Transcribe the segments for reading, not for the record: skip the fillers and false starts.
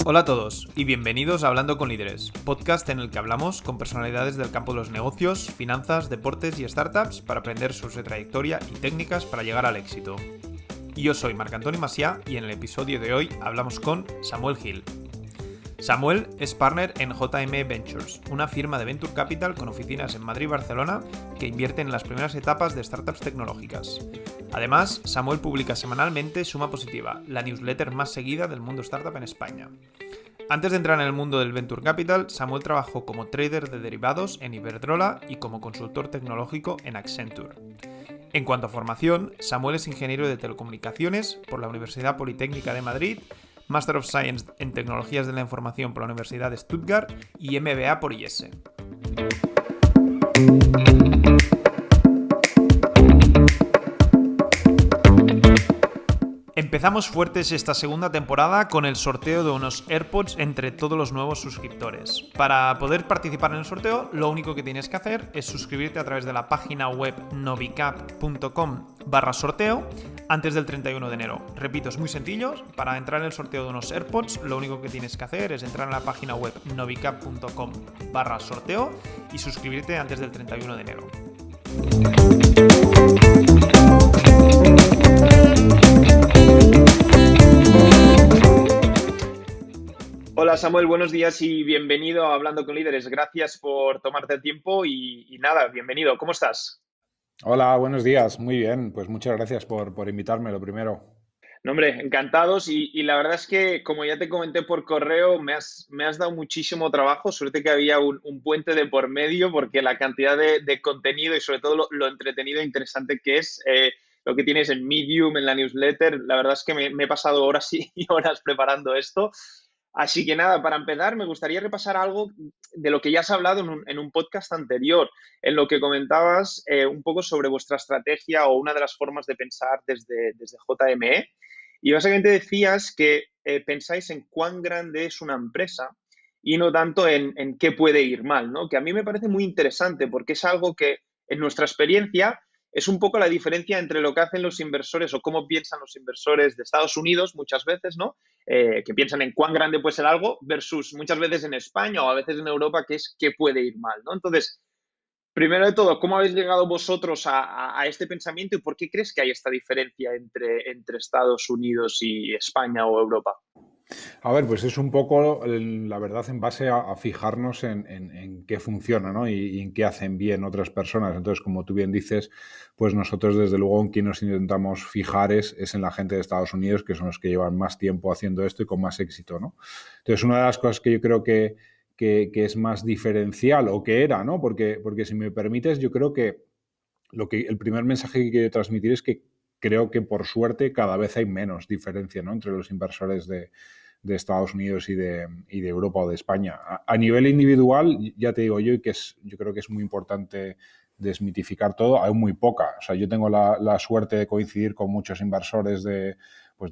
Hola a todos y bienvenidos a Hablando con Líderes, podcast en el que hablamos con personalidades del campo de los negocios, finanzas, deportes y startups para aprender sobre su trayectoria y técnicas para llegar al éxito. Yo soy Marc Antoni Macià y en el episodio de hoy hablamos con Samuel Gil. Samuel es partner en JM Ventures, una firma de Venture Capital con oficinas en Madrid y Barcelona que invierte en las primeras etapas de startups tecnológicas. Además, Samuel publica semanalmente Suma Positiva, la newsletter más seguida del mundo startup en España. Antes de entrar en el mundo del Venture Capital, Samuel trabajó como trader de derivados en Iberdrola y como consultor tecnológico en Accenture. En cuanto a formación, Samuel es ingeniero de telecomunicaciones por la Universidad Politécnica de Madrid, Master of Science en Tecnologías de la Información por la Universidad de Stuttgart y MBA por IESE. Empezamos fuertes esta segunda temporada con el sorteo de unos AirPods entre todos los nuevos suscriptores. Para poder participar en el sorteo, lo único que tienes que hacer es suscribirte a través de la página web novicap.com/sorteo antes del 31 de enero. Repito, es muy sencillo. Para entrar en el sorteo de unos AirPods, lo único que tienes que hacer es entrar en la página web novicap.com/sorteo y suscribirte antes del 31 de enero. Hola Samuel, buenos días y bienvenido a Hablando con Líderes. Gracias por tomarte el tiempo y nada, bienvenido. ¿Cómo estás? Hola, buenos días. Muy bien, pues muchas gracias por invitarme, lo primero. No, hombre, encantados y la verdad es que, como ya te comenté por correo, me has dado muchísimo trabajo. Suerte que había un puente de por medio porque la cantidad de contenido y sobre todo lo entretenido e interesante que es lo que tienes en Medium, en la newsletter, la verdad es que me he pasado horas y horas preparando esto. Así que nada, para empezar, me gustaría repasar algo de lo que ya has hablado en un podcast anterior, en lo que comentabas un poco sobre vuestra estrategia o una de las formas de pensar desde JME. Y básicamente decías que pensáis en cuán grande es una empresa y no tanto en qué puede ir mal, ¿no? Que a mí me parece muy interesante porque es algo que en nuestra experiencia es un poco la diferencia entre lo que hacen los inversores o cómo piensan los inversores de Estados Unidos muchas veces, ¿no? Que piensan en cuán grande puede ser algo versus muchas veces en España o a veces en Europa que es qué puede ir mal, ¿no? Entonces, primero de todo, ¿cómo habéis llegado vosotros a este pensamiento y por qué crees que hay esta diferencia entre Estados Unidos y España o Europa? A ver, pues es un poco, la verdad, en base a fijarnos en qué funciona, ¿no? Y en qué hacen bien otras personas. Entonces, como tú bien dices, pues nosotros, desde luego, en quien nos intentamos fijar es en la gente de Estados Unidos, que son los que llevan más tiempo haciendo esto y con más éxito, ¿no? Entonces, una de las cosas que yo creo que es más diferencial, o que era, ¿no? Porque si me permites, yo creo que el primer mensaje que quiero transmitir es que creo que, por suerte, cada vez hay menos diferencia, ¿no?, entre los inversores de Estados Unidos y de Europa o de España. A nivel individual, ya te digo yo creo que es muy importante desmitificar todo. Hay muy poca. O sea, yo tengo la suerte de coincidir con muchos inversores de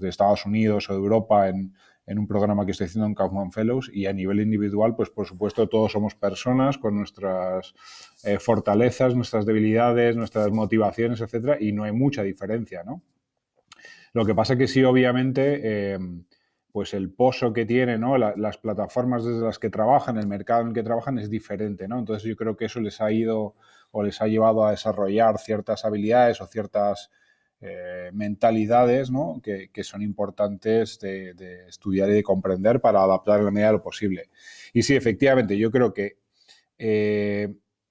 Estados Unidos o de Europa en un programa que estoy haciendo en Kaufman Fellows, y a nivel individual, pues por supuesto todos somos personas con nuestras fortalezas, nuestras debilidades, nuestras motivaciones, etcétera, y no hay mucha diferencia, ¿no? Lo que pasa que sí, obviamente, pues el pozo que tienen, ¿no?, las plataformas desde las que trabajan, el mercado en el que trabajan es diferente, ¿no? Entonces yo creo que eso les ha llevado a desarrollar ciertas habilidades o ciertas mentalidades, ¿no?, que son importantes de estudiar y de comprender para adaptar en la medida de lo posible. Y sí, efectivamente, yo creo que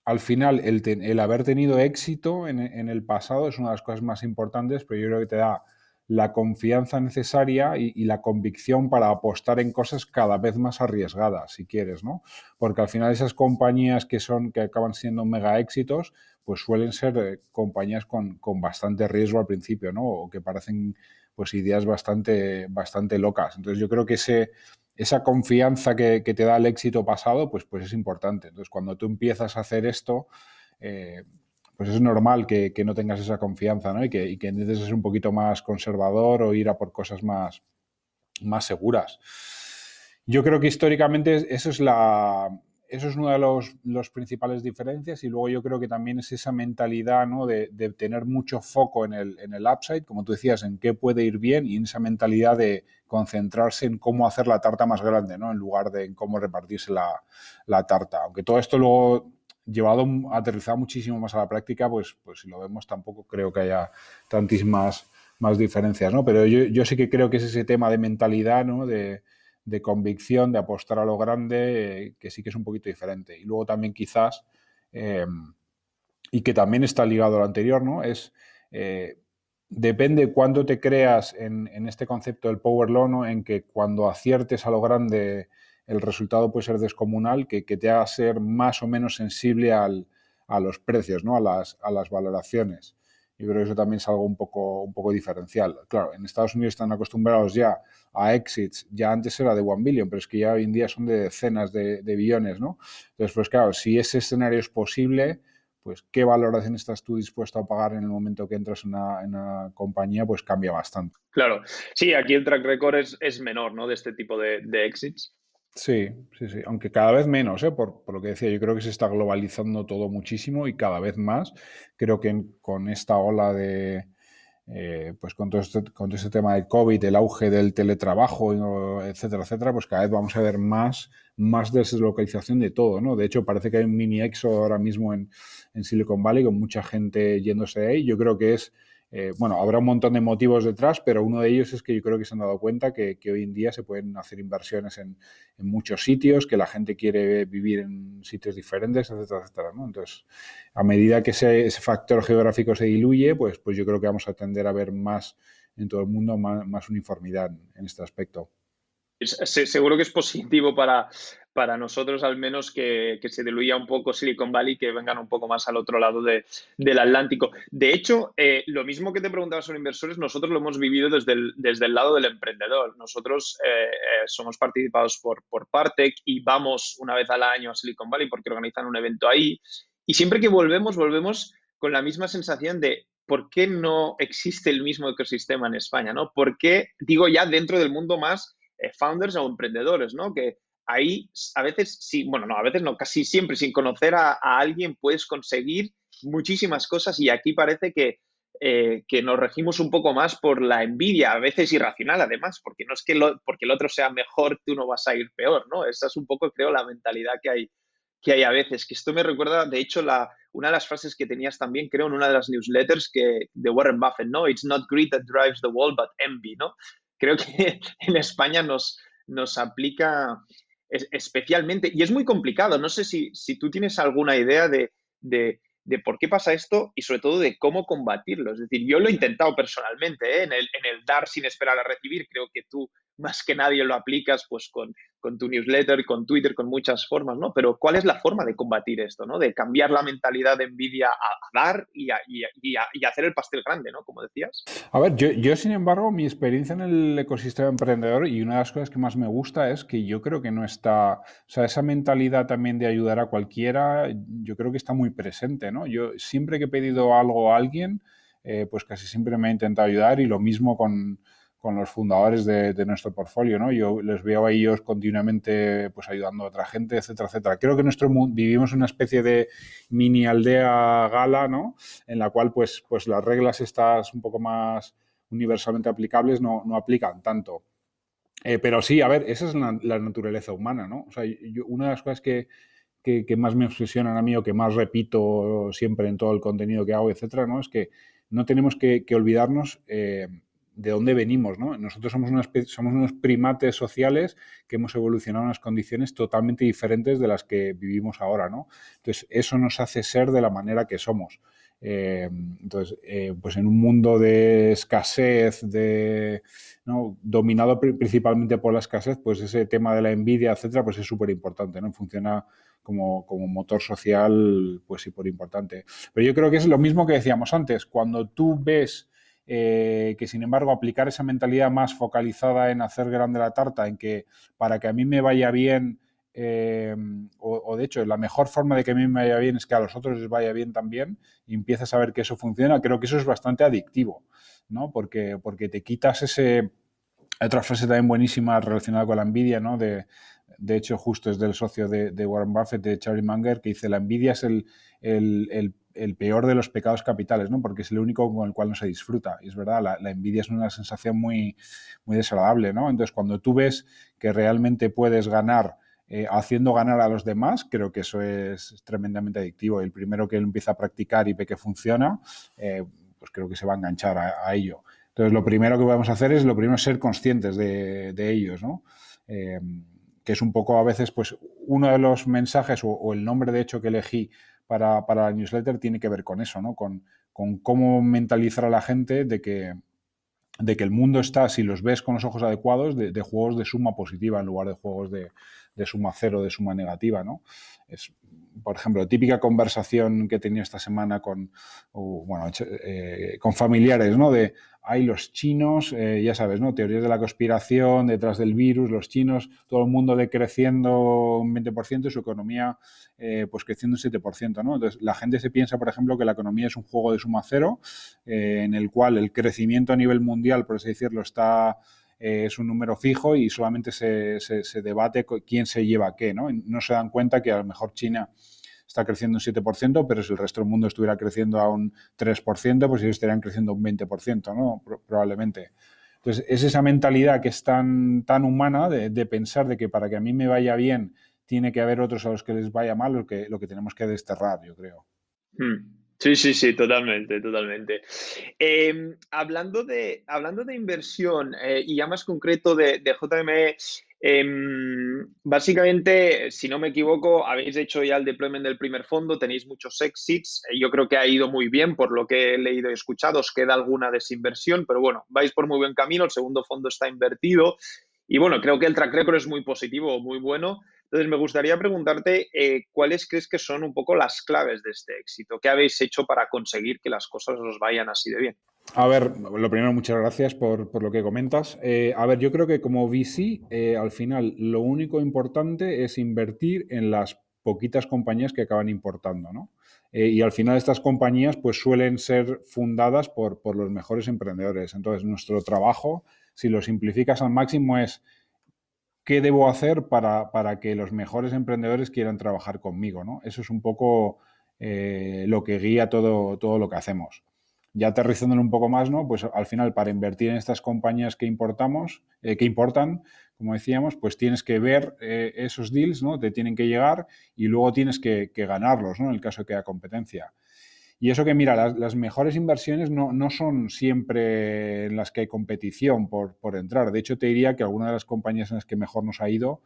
al final el haber tenido éxito en el pasado es una de las cosas más importantes, pero yo creo que te da la confianza necesaria y la convicción para apostar en cosas cada vez más arriesgadas, si quieres, ¿no? Porque al final esas compañías que acaban siendo mega éxitos, pues suelen ser compañías con bastante riesgo al principio, ¿no? O que parecen, pues, ideas bastante locas. Entonces yo creo que esa confianza que te da el éxito pasado, pues es importante. Entonces, cuando tú empiezas a hacer esto, pues es normal que no tengas esa confianza, ¿no? Y que intentes ser un poquito más conservador o ir a por cosas más seguras. Yo creo que históricamente eso es eso es una de los principales diferencias y luego yo creo que también es esa mentalidad, ¿no? de tener mucho foco en el upside, como tú decías, en qué puede ir bien y en esa mentalidad de concentrarse en cómo hacer la tarta más grande, ¿no? En lugar de en cómo repartirse la tarta. Aunque todo esto luego llevado, aterrizado muchísimo más a la práctica, pues si lo vemos tampoco creo que haya tantísimas más diferencias, ¿no? Pero yo sí que creo que es ese tema de mentalidad, ¿no? De convicción, de apostar a lo grande, que sí que es un poquito diferente. Y luego también quizás, eh, y que también está ligado a lo anterior, ¿no? Depende cuándo te creas en este concepto del power law, ¿no? En que cuando aciertes a lo grande el resultado puede ser descomunal, que te haga ser más o menos sensible a los precios, ¿no? A las valoraciones. Yo creo que eso también es algo un poco diferencial. Claro, en Estados Unidos están acostumbrados ya a exits, ya antes era de 1 billion, pero es que ya hoy en día son de decenas de billones, ¿no? Entonces, pues claro, si ese escenario es posible, pues qué valoración estás tú dispuesto a pagar en el momento que entras en una compañía, pues cambia bastante. Claro, sí, aquí el track record es menor, ¿no? De este tipo de exits. Sí, sí, sí, aunque cada vez menos, ¿eh? Por lo que decía, yo creo que se está globalizando todo muchísimo y cada vez más. Creo que con esta ola pues con todo este tema del COVID, el auge del teletrabajo, etcétera, etcétera, pues cada vez vamos a ver más deslocalización de todo, ¿no? De hecho, parece que hay un mini éxodo ahora mismo en Silicon Valley con mucha gente yéndose de ahí. Yo creo que bueno, habrá un montón de motivos detrás, pero uno de ellos es que yo creo que se han dado cuenta que hoy en día se pueden hacer inversiones en muchos sitios, que la gente quiere vivir en sitios diferentes, etcétera, etcétera, ¿no? Entonces, a medida que ese factor geográfico se diluye, pues yo creo que vamos a tender a ver más en todo el mundo, más uniformidad en este aspecto. Seguro que es positivo para nosotros, al menos, que se diluya un poco Silicon Valley, que vengan un poco más al otro lado del Atlántico. De hecho, lo mismo que te preguntaba sobre inversores, nosotros lo hemos vivido desde el lado del emprendedor. Nosotros somos participados por Partech y vamos una vez al año a Silicon Valley porque organizan un evento ahí. Y siempre que volvemos con la misma sensación de ¿por qué no existe el mismo ecosistema en España? ¿No? ¿Por qué, digo ya, dentro del mundo más founders o emprendedores, ¿no? Que ahí a veces, sí, bueno, no, a veces no, casi siempre sin conocer a alguien puedes conseguir muchísimas cosas y aquí parece que nos regimos un poco más por la envidia, a veces irracional además, porque no es que porque el otro sea mejor, tú no vas a ir peor, ¿no? Esa es un poco, creo, la mentalidad que hay a veces, que esto me recuerda, de hecho, una de las frases que tenías también, creo, en una de las newsletters de Warren Buffett, ¿no? It's not greed that drives the world, but envy, ¿no? Creo que en España nos aplica especialmente, y es muy complicado, no sé si tú tienes alguna idea de por qué pasa esto y sobre todo de cómo combatirlo. Es decir, yo lo he intentado personalmente, ¿eh? En el dar sin esperar a recibir, creo que tú más que nadie lo aplicas pues con tu newsletter, con Twitter, con muchas formas, ¿no? Pero ¿cuál es la forma de combatir esto, ¿no? De cambiar la mentalidad de envidia a dar y hacer el pastel grande, ¿no? Como decías. A ver, sin embargo, mi experiencia en el ecosistema emprendedor y una de las cosas que más me gusta es que yo creo que no está, o sea, esa mentalidad también de ayudar a cualquiera, yo creo que está muy presente, ¿no? Yo siempre que he pedido algo a alguien, pues casi siempre me he intentado ayudar y lo mismo con los fundadores de nuestro portfolio, ¿no? Yo les veo a ellos continuamente pues ayudando a otra gente, etcétera, etcétera. Creo que en nuestro mundo vivimos una especie de mini aldea gala, ¿no? En la cual pues las reglas estas un poco más universalmente aplicables no aplican tanto. Pero sí, a ver, esa es la naturaleza humana, ¿no? O sea, una de las cosas que más me obsesionan a mí o que más repito siempre en todo el contenido que hago, etcétera, ¿no? Es que no tenemos que olvidarnos de dónde venimos, ¿no? Nosotros somos unos primates sociales que hemos evolucionado en unas condiciones totalmente diferentes de las que vivimos ahora, ¿no? Entonces, eso nos hace ser de la manera que somos. Entonces, pues en un mundo de escasez, ¿no? Dominado principalmente por la escasez, pues ese tema de la envidia, etcétera, pues es súper importante, ¿no? Funciona como motor social, pues sí, por importante. Pero yo creo que es lo mismo que decíamos antes, cuando tú ves que sin embargo aplicar esa mentalidad más focalizada en hacer grande la tarta, en que para que a mí me vaya bien, o de hecho la mejor forma de que a mí me vaya bien es que a los otros les vaya bien también, y empiezas a ver que eso funciona, creo que eso es bastante adictivo, ¿no? Porque te quitas ese... Hay otra frase también buenísima relacionada con la envidia, ¿no? De de hecho justo es del socio de Warren Buffett, de Charlie Munger, que dice la envidia es el peor de los pecados capitales, ¿no? Porque es el único con el cual no se disfruta. Y es verdad, la envidia es una sensación muy, muy desagradable, ¿no? Entonces, cuando tú ves que realmente puedes ganar haciendo ganar a los demás, creo que eso es tremendamente adictivo. El primero que lo empieza a practicar y ve que funciona, pues creo que se va a enganchar a ello. Entonces, lo primero que vamos a hacer es, ser conscientes de ellos, ¿no? Que es un poco a veces, pues, uno de los mensajes o el nombre de hecho que elegí para la newsletter tiene que ver con eso, ¿no? Con cómo mentalizar a la gente de que el mundo está, si los ves con los ojos adecuados, de juegos de suma positiva en lugar de juegos de suma cero, de suma negativa, ¿no? Es, por ejemplo, típica conversación que he tenido esta semana con familiares, ¿no? De, hay los chinos, ya sabes, ¿no? Teorías de la conspiración, detrás del virus, los chinos, todo el mundo decreciendo un 20% y su economía pues creciendo un 7%, ¿no? Entonces, la gente se piensa, por ejemplo, que la economía es un juego de suma cero, en el cual el crecimiento a nivel mundial, por así decirlo, es un número fijo y solamente se debate quién se lleva qué, ¿no? No se dan cuenta que a lo mejor China está creciendo un 7%, pero si el resto del mundo estuviera creciendo a un 3%, pues ellos estarían creciendo un 20%, ¿no? Probablemente. Entonces, es esa mentalidad que es tan humana de pensar de que para que a mí me vaya bien tiene que haber otros a los que les vaya mal, lo que tenemos que desterrar, yo creo. Sí, sí, sí, totalmente, totalmente. Hablando de inversión y ya más concreto de JME, básicamente, si no me equivoco, habéis hecho ya el deployment del primer fondo, tenéis muchos exits, yo creo que ha ido muy bien por lo que he leído y escuchado, os queda alguna desinversión, pero bueno, vais por muy buen camino, el segundo fondo está invertido y bueno, creo que el track record es muy positivo, muy bueno. Entonces, me gustaría preguntarte cuáles crees que son un poco las claves de este éxito. ¿Qué habéis hecho para conseguir que las cosas os vayan así de bien? A ver, lo primero, muchas gracias por lo que comentas. A ver, yo creo que como VC, al final, lo único importante es invertir en las poquitas compañías que acaban importando, ¿no? Y al final estas compañías pues suelen ser fundadas por los mejores emprendedores. Entonces, nuestro trabajo, si lo simplificas al máximo, es qué debo hacer para que los mejores emprendedores quieran trabajar conmigo, ¿no? Eso es un poco lo que guía todo lo que hacemos. Ya aterrizándolo un poco más, ¿no? Pues al final, para invertir en estas compañías que importan, como decíamos, pues tienes que ver esos deals, ¿no? Te tienen que llegar y luego tienes que ganarlos, ¿no? En el caso de que haya competencia. Y eso que, mira, las mejores inversiones no son siempre en las que hay competición por entrar. De hecho, te diría que alguna de las compañías en las que mejor nos ha ido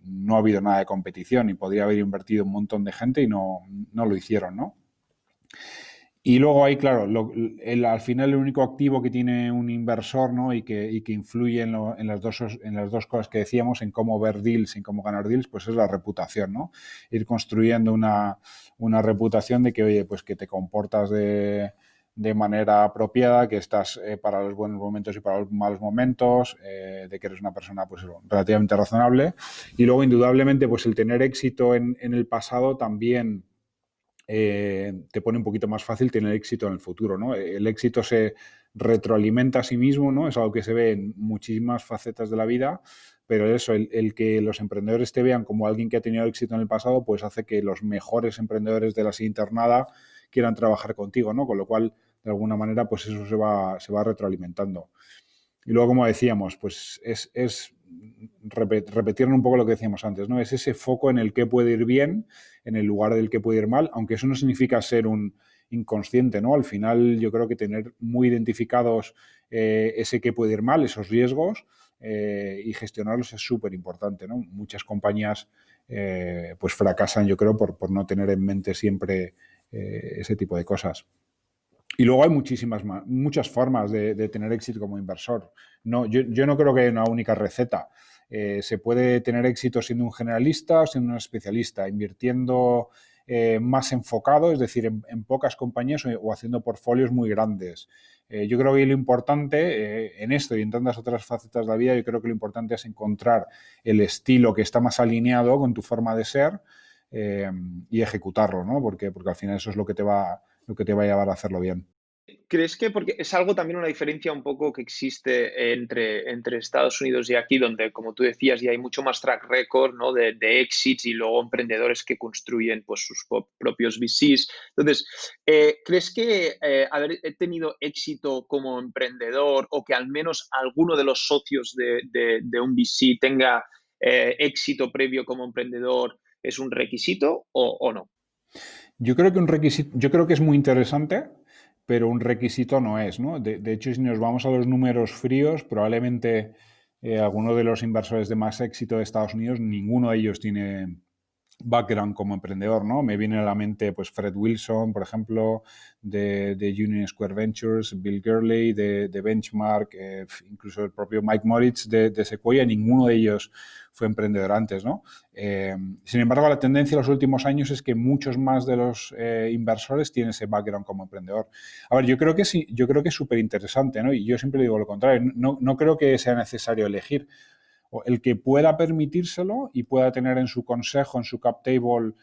no ha habido nada de competición y podría haber invertido un montón de gente y no lo hicieron, ¿no? Y luego hay, claro, al final el único activo que tiene un inversor, ¿no? y que influye en las dos cosas que decíamos, en cómo ver deals y en cómo ganar deals, pues es la reputación, ¿no? Ir construyendo una reputación de que, oye, pues que te comportas de manera apropiada, que estás para los buenos momentos y para los malos momentos, de que eres una persona pues relativamente razonable. Y luego, indudablemente, pues el tener éxito en el pasado también te pone un poquito más fácil tener éxito en el futuro, ¿no? El éxito se retroalimenta a sí mismo, ¿no? Es algo que se ve en muchísimas facetas de la vida, pero eso, el que los emprendedores te vean como alguien que ha tenido éxito en el pasado, pues hace que los mejores emprendedores de la siguiente jornada quieran trabajar contigo, ¿no? Con lo cual, de alguna manera, pues eso se va retroalimentando. Y luego, como decíamos, pues es repetir un poco lo que decíamos antes, ¿no? Es ese foco en el que puede ir bien, en el lugar del que puede ir mal, aunque eso no significa ser un inconsciente, ¿no? Al final yo creo que tener muy identificados ese que puede ir mal, esos riesgos, y gestionarlos es súper importante, ¿no? Muchas compañías pues fracasan, yo creo, por no tener en mente siempre ese tipo de cosas. Y luego hay muchas formas de tener éxito como inversor. No, yo no creo que haya una única receta. Se puede tener éxito siendo un generalista o siendo un especialista, invirtiendo más enfocado, es decir, en pocas compañías o haciendo portfolios muy grandes. Yo creo que lo importante en esto y en tantas otras facetas de la vida, yo creo que lo importante es encontrar el estilo que está más alineado con tu forma de ser y ejecutarlo, ¿no? Porque al final eso es lo que te va a llevar a hacerlo bien. ¿Crees que, porque es algo también una diferencia un poco que existe entre Estados Unidos y aquí, donde, como tú decías, ya hay mucho más track record, ¿no? de exits y luego emprendedores que construyen pues, sus propios VCs? Entonces, ¿crees que haber tenido éxito como emprendedor o que al menos alguno de los socios de un VC tenga éxito previo como emprendedor es un requisito o no? Yo creo que un requisito, yo creo que es muy interesante, pero un requisito no es, ¿no? De hecho, si nos vamos a los números fríos, probablemente alguno de los inversores de más éxito de Estados Unidos, ninguno de ellos tiene background como emprendedor, ¿no? Me viene a la mente pues Fred Wilson, por ejemplo, de Union Square Ventures, Bill Gurley de Benchmark, incluso el propio Mike Moritz de Sequoia, ninguno de ellos fue emprendedor antes, ¿no? Sin embargo, la tendencia en los últimos años es que muchos más de los inversores tienen ese background como emprendedor. A ver, yo creo que sí, yo creo que es súper interesante, ¿no? Y yo siempre digo lo contrario, no creo que sea necesario elegir. El que pueda permitírselo y pueda tener en su consejo, en su cap table,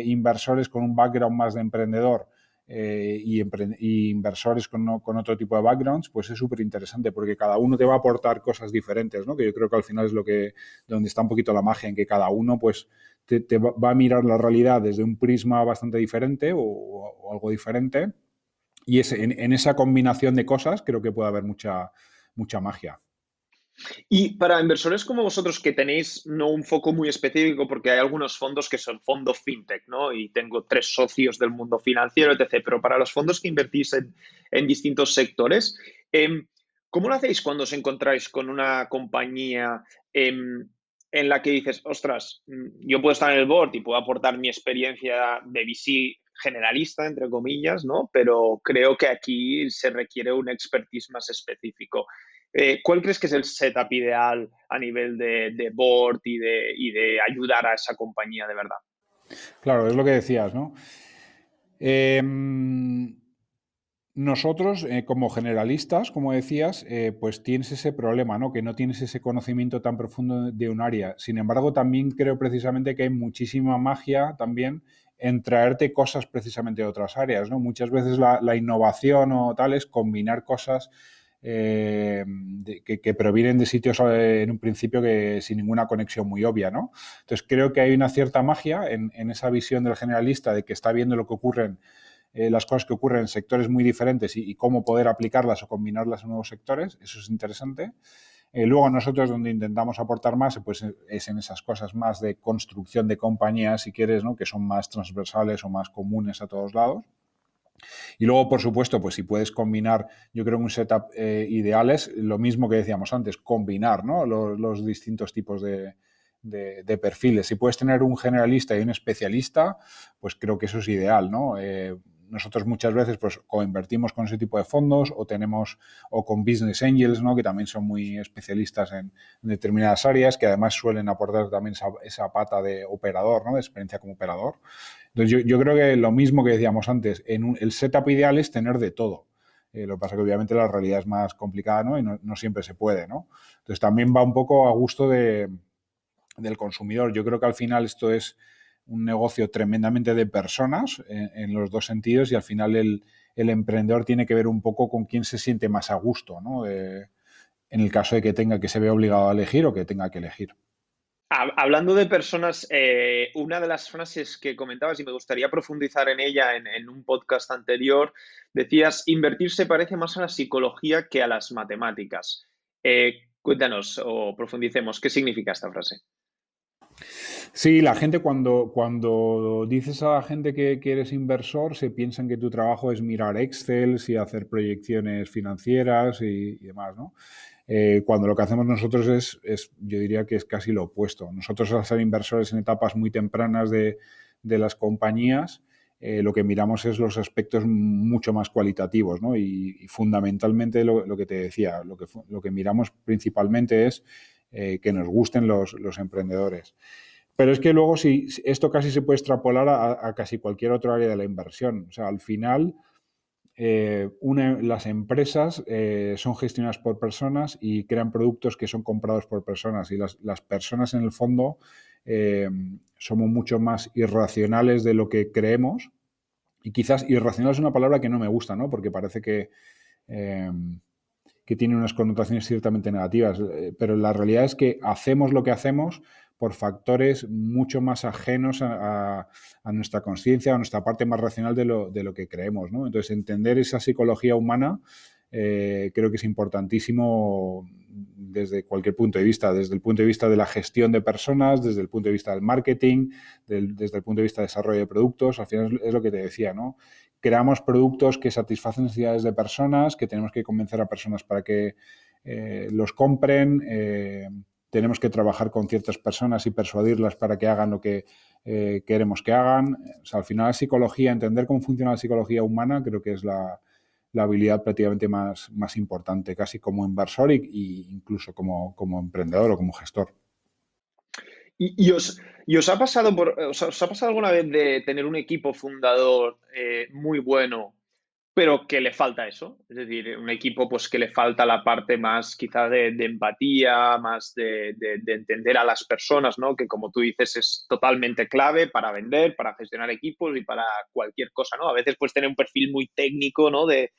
inversores con un background más de emprendedor y inversores con otro tipo de backgrounds, pues es súper interesante porque cada uno te va a aportar cosas diferentes, ¿no? Que yo creo que al final es donde está un poquito la magia, en que cada uno pues te va a mirar la realidad desde un prisma bastante diferente o algo diferente, y en esa combinación de cosas creo que puede haber mucha magia. Y para inversores como vosotros que tenéis no un foco muy específico, porque hay algunos fondos que son fondos fintech, ¿no? Y tengo tres socios del mundo financiero, etc. Pero para los fondos que invertís en distintos sectores, ¿cómo lo hacéis cuando os encontráis con una compañía en la que dices, ostras, yo puedo estar en el board y puedo aportar mi experiencia de VC generalista, entre comillas, ¿no? Pero creo que aquí se requiere un expertise más específico. ¿Cuál crees que es el setup ideal a nivel de board y de ayudar a esa compañía de verdad? Claro, es lo que decías, ¿no? Eh, Nosotros, como generalistas, como decías, pues tienes ese problema, ¿no? Que no tienes ese conocimiento tan profundo de un área. Sin embargo, también creo precisamente que hay muchísima magia también en traerte cosas precisamente de otras áreas, ¿no? Muchas veces la innovación o tal es combinar cosas que provienen de sitios en un principio que sin ninguna conexión muy obvia, ¿no? Entonces creo que hay una cierta magia en esa visión del generalista de que está viendo lo que ocurren las cosas que ocurren en sectores muy diferentes y cómo poder aplicarlas o combinarlas en nuevos sectores, eso es interesante. Luego nosotros donde intentamos aportar más pues es en esas cosas más de construcción de compañías, si quieres, ¿no? Que son más transversales o más comunes a todos lados. Y luego, por supuesto, pues si puedes combinar, yo creo que un setup ideal es lo mismo que decíamos antes, combinar, ¿no? Los distintos tipos de perfiles. Si puedes tener un generalista y un especialista, pues creo que eso es ideal, ¿no? Nosotros muchas veces pues coinvertimos con ese tipo de fondos o con business angels, ¿no? Que también son muy especialistas en determinadas áreas, que además suelen aportar también esa pata de operador, ¿no? De experiencia como operador. Entonces yo creo que lo mismo que decíamos antes, el setup ideal es tener de todo. Lo que pasa es que obviamente la realidad es más complicada, ¿no? Y no siempre se puede, ¿no? Entonces también va un poco a gusto del consumidor. Yo creo que al final esto es un negocio tremendamente de personas en los dos sentidos y al final el emprendedor tiene que ver un poco con quién se siente más a gusto, ¿no? En el caso de que se vea obligado a elegir o que tenga que elegir. Hablando de personas, una de las frases que comentabas y me gustaría profundizar en ella en un podcast anterior, decías, invertir se parece más a la psicología que a las matemáticas. Cuéntanos o profundicemos, ¿qué significa esta frase? Sí, la gente cuando dices a la gente que eres inversor, se piensan que tu trabajo es mirar Excel y hacer proyecciones financieras y demás, ¿no? Cuando lo que hacemos nosotros yo diría que es casi lo opuesto. Nosotros al ser inversores en etapas muy tempranas de las compañías, lo que miramos es los aspectos mucho más cualitativos, ¿no? Y fundamentalmente lo que te decía, lo que miramos principalmente es que nos gusten los emprendedores. Pero es que luego si esto casi se puede extrapolar a casi cualquier otro área de la inversión. O sea, al final las empresas son gestionadas por personas y crean productos que son comprados por personas. Y las personas en el fondo somos mucho más irracionales de lo que creemos y quizás irracional es una palabra que no me gusta, ¿no? Porque parece eh, que tiene unas connotaciones ciertamente negativas, pero la realidad es que hacemos lo que hacemos por factores mucho más ajenos a nuestra conciencia, a nuestra parte más racional de lo que creemos, ¿no? Entonces, entender esa psicología humana creo que es importantísimo desde cualquier punto de vista, desde el punto de vista de la gestión de personas, desde el punto de vista del marketing, desde el punto de vista de desarrollo de productos. Al final es lo que te decía, ¿no? Creamos productos que satisfacen necesidades de personas, que tenemos que convencer a personas para que los compren, tenemos que trabajar con ciertas personas y persuadirlas para que hagan lo que queremos que hagan. O sea, al final la psicología, entender cómo funciona la psicología humana, creo que es la habilidad prácticamente más importante, casi como inversor y incluso como emprendedor o como gestor. Y os ha pasado os ha pasado alguna vez de tener un equipo fundador muy bueno, pero que le falta eso? Es decir, un equipo pues que le falta la parte más quizá de empatía, más de entender a las personas, ¿no? Que como tú dices es totalmente clave para vender, para gestionar equipos y para cualquier cosa, ¿no? A veces puedes tener un perfil muy técnico, ¿no? De,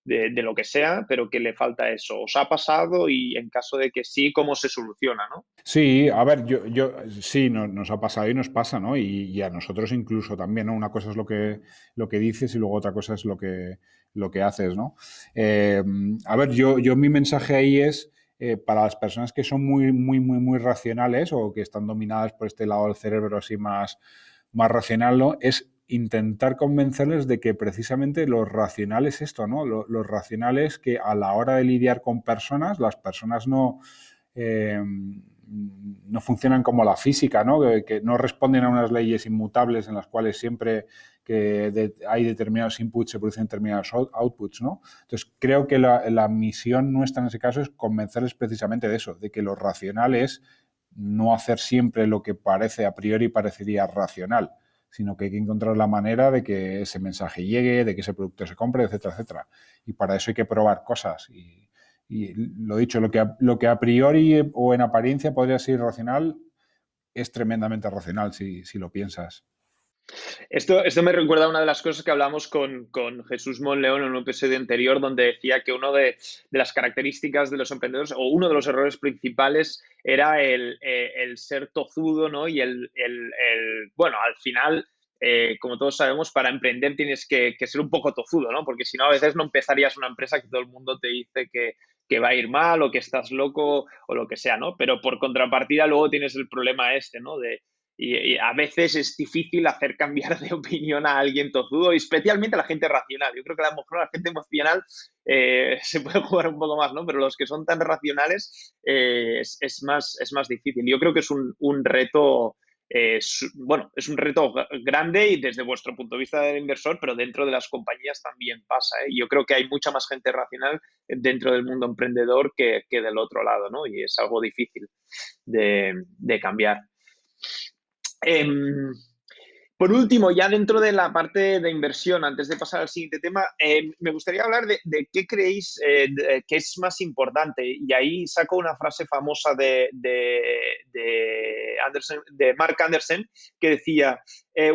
de lo que sea, pero que le falta eso. ¿Os ha pasado? Y en caso de que sí, ¿cómo se soluciona, ¿no? Sí, a ver, sí, nos ha pasado y nos pasa, ¿no? Y a nosotros incluso también, ¿no? Una cosa es lo que dices y luego otra cosa es lo que haces, ¿no? Eh, a ver, mi mensaje ahí es para las personas que son muy racionales o que están dominadas por este lado del cerebro así más racional, ¿no? Es intentar convencerles de que precisamente lo racional es esto, ¿no? Lo racional es que a la hora de lidiar con personas, las personas no funcionan como la física, ¿no? Que no responden a unas leyes inmutables en las cuales siempre que hay determinados inputs se producen determinados outputs, ¿no? Entonces, creo que la misión nuestra en ese caso es convencerles precisamente de eso, de que lo racional es no hacer siempre lo que parece a priori parecería racional, sino que hay que encontrar la manera de que ese mensaje llegue, de que ese producto se compre, etcétera, etcétera. Y para eso hay que probar cosas. Y lo dicho, lo que a priori o en apariencia podría ser irracional es tremendamente racional si lo piensas. Esto me recuerda a una de las cosas que hablamos con Jesús Monleón en un episodio anterior, donde decía que una de las características de los emprendedores, o uno de los errores principales, era el ser tozudo, ¿no? Y bueno, al final, como todos sabemos, para emprender tienes que ser un poco tozudo, ¿no? Porque si no, a veces no empezarías una empresa que todo el mundo te dice que va a ir mal o que estás loco o lo que sea, ¿no? Pero por contrapartida luego tienes el problema este, ¿no? Y a veces es difícil hacer cambiar de opinión a alguien tozudo, y especialmente a la gente racional. Yo creo que a lo mejor a la gente emocional se puede jugar un poco más, ¿no? Pero los que son tan racionales es más difícil. Yo creo que es un reto, bueno, es un reto grande y desde vuestro punto de vista del inversor, pero dentro de las compañías también pasa, ¿eh? Yo creo que hay mucha más gente racional dentro del mundo emprendedor que del otro lado, ¿no? Y es algo difícil de cambiar. Em, por último, ya dentro de la parte de inversión, antes de pasar al siguiente tema, me gustaría hablar de qué creéis que es más importante. Y ahí saco una frase famosa de Mark Anderson, que decía,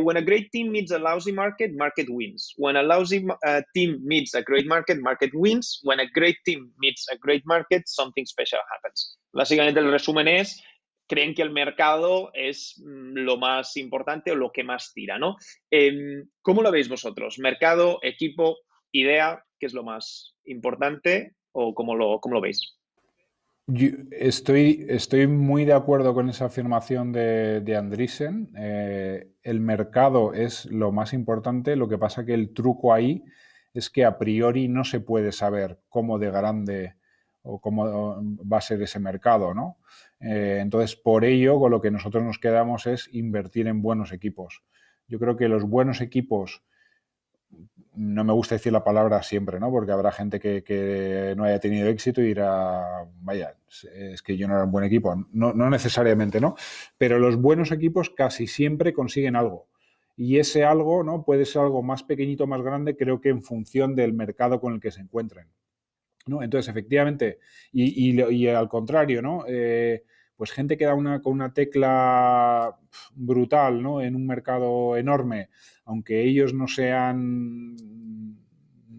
When a great team meets a lousy market, market wins. When a lousy team meets a great market, market wins. When a great team meets a great market, something special happens. Básicamente el resumen es creen que el mercado es lo más importante o lo que más tira, ¿no? ¿Cómo lo veis vosotros? ¿Mercado, equipo, idea? ¿Qué es lo más importante o cómo lo veis? Estoy muy de acuerdo con esa afirmación de Andreessen. El mercado es lo más importante, lo que pasa que el truco ahí es que a priori no se puede saber cómo de grande o cómo va a ser ese mercado, ¿no? Entonces, por ello, con lo que nosotros nos quedamos es invertir en buenos equipos. Yo creo que los buenos equipos, no me gusta decir la palabra siempre, ¿no? Porque habrá gente que no haya tenido éxito y dirá, vaya, es que yo no era un buen equipo. No necesariamente, ¿no? Pero los buenos equipos casi siempre consiguen algo. Y ese algo, ¿no? Puede ser algo más pequeñito, más grande, creo que en función del mercado con el que se encuentren, ¿no? Entonces, efectivamente, y al contrario, ¿no? pues gente que da con una tecla brutal, ¿no? En un mercado enorme, aunque ellos no sean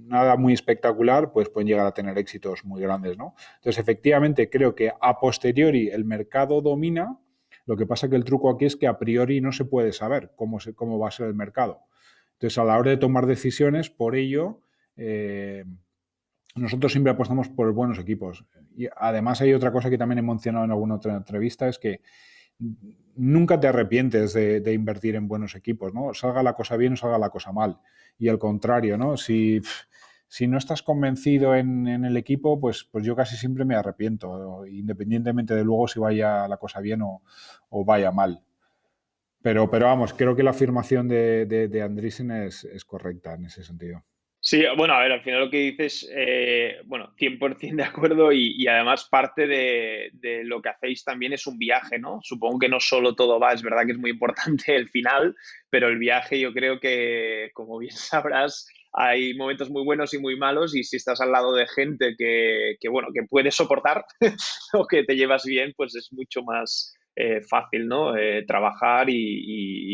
nada muy espectacular, pues pueden llegar a tener éxitos muy grandes, ¿no? Entonces, efectivamente, creo que a posteriori el mercado domina. Lo que pasa que el truco aquí es que a priori no se puede saber cómo va a ser el mercado. Entonces, a la hora de tomar decisiones, por ello, nosotros siempre apostamos por buenos equipos. Y además hay otra cosa que también he mencionado en alguna otra entrevista, es que nunca te arrepientes de invertir en buenos equipos, ¿no? Salga la cosa bien o salga la cosa mal. Y al contrario, ¿no? Si no estás convencido en el equipo, pues yo casi siempre me arrepiento, independientemente de luego si vaya la cosa bien o vaya mal. Pero vamos, creo que la afirmación de Andreessen es correcta en ese sentido. Sí, bueno, a ver, al final lo que dices, bueno, 100% de acuerdo y además parte de lo que hacéis también es un viaje, ¿no? Supongo que no solo todo va, es verdad que es muy importante el final, pero el viaje yo creo que, como bien sabrás, hay momentos muy buenos y muy malos y si estás al lado de gente bueno, que puedes soportar o que te llevas bien, pues es mucho más fácil, ¿no? Trabajar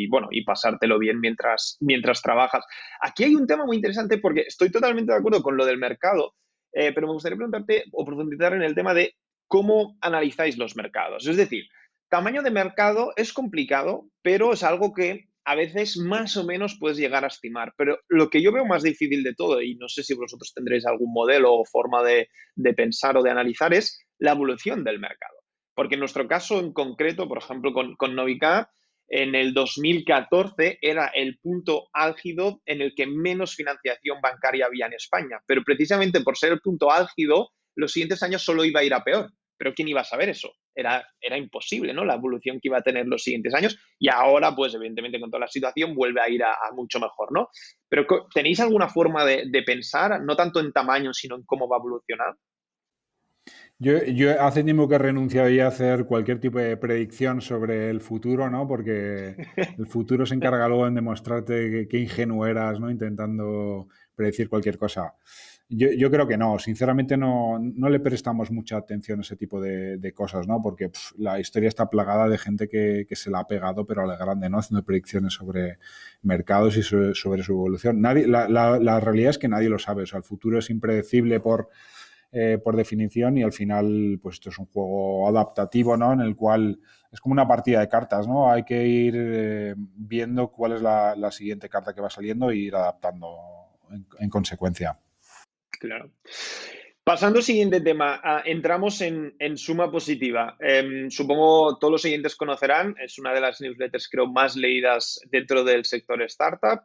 bueno, y pasártelo bien mientras trabajas. Aquí hay un tema muy interesante porque estoy totalmente de acuerdo con lo del mercado, pero me gustaría preguntarte o profundizar en el tema de cómo analizáis los mercados. Es decir, tamaño de mercado es complicado, pero es algo que a veces más o menos puedes llegar a estimar. Pero lo que yo veo más difícil de todo, y no sé si vosotros tendréis algún modelo o forma de pensar o de analizar, es la evolución del mercado. Porque en nuestro caso en concreto, por ejemplo, con Novica, en el 2014 era el punto álgido en el que menos financiación bancaria había en España. Pero precisamente por ser el punto álgido, los siguientes años solo iba a ir a peor. Pero ¿quién iba a saber eso? Era imposible, ¿no? La evolución que iba a tener los siguientes años. Y ahora, pues evidentemente con toda la situación, vuelve a ir a mucho mejor, ¿no? Pero ¿tenéis alguna forma de pensar, no tanto en tamaño, sino en cómo va a evolucionar? Yo hace tiempo que he renunciado ya a hacer cualquier tipo de predicción sobre el futuro, ¿no? Porque el futuro se encarga luego en demostrarte qué ingenuo eras, ¿no? Intentando predecir cualquier cosa. Yo creo que no, sinceramente no le prestamos mucha atención a ese tipo de cosas, ¿no? Porque la historia está plagada de gente que se la ha pegado, pero a la grande, ¿no? Haciendo predicciones sobre mercados y sobre su evolución. La realidad es que nadie lo sabe, o sea, el futuro es impredecible por definición y al final pues esto es un juego adaptativo, ¿no? En el cual es como una partida de cartas, ¿no? Hay que ir viendo cuál es la siguiente carta que va saliendo e ir adaptando en consecuencia. Claro. Pasando al siguiente tema, entramos en Suma Positiva. Supongo todos los oyentes conocerán, es una de las newsletters creo más leídas dentro del sector startup.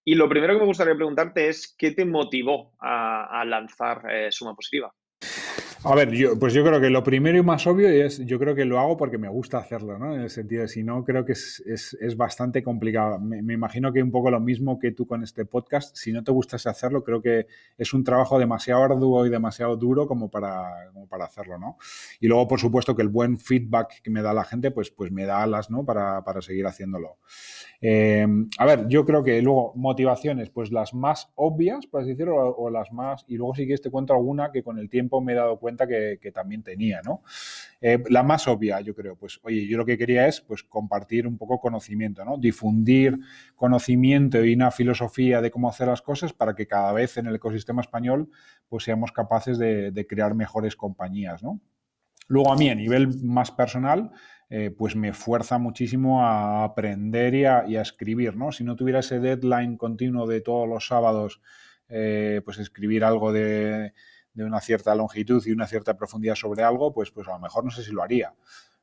Y lo primero que me gustaría preguntarte es, ¿qué te motivó a lanzar Suma Positiva? A ver, yo creo que lo primero y más obvio es, yo creo que lo hago porque me gusta hacerlo, ¿no? En el sentido de si no, creo que es bastante complicado. Me imagino que un poco lo mismo que tú con este podcast, si no te gustase hacerlo, creo que es un trabajo demasiado arduo y demasiado duro como para hacerlo, ¿no? Y luego, por supuesto, que el buen feedback que me da la gente, pues me da alas, ¿no? Para seguir haciéndolo. A ver, yo creo que luego motivaciones, pues las más obvias, por así decirlo, o las más, y luego sí que te cuento alguna que con el tiempo me he dado cuenta que también tenía, ¿no? La más obvia, yo creo, pues oye, yo lo que quería es pues compartir un poco conocimiento, ¿no? Difundir conocimiento y una filosofía de cómo hacer las cosas para que cada vez en el ecosistema español pues seamos capaces de crear mejores compañías, ¿no? Luego a mí, a nivel más personal, pues me fuerza muchísimo a aprender y a escribir, ¿no? Si no tuviera ese deadline continuo de todos los sábados, pues escribir algo de una cierta longitud y una cierta profundidad sobre algo, pues a lo mejor no sé si lo haría,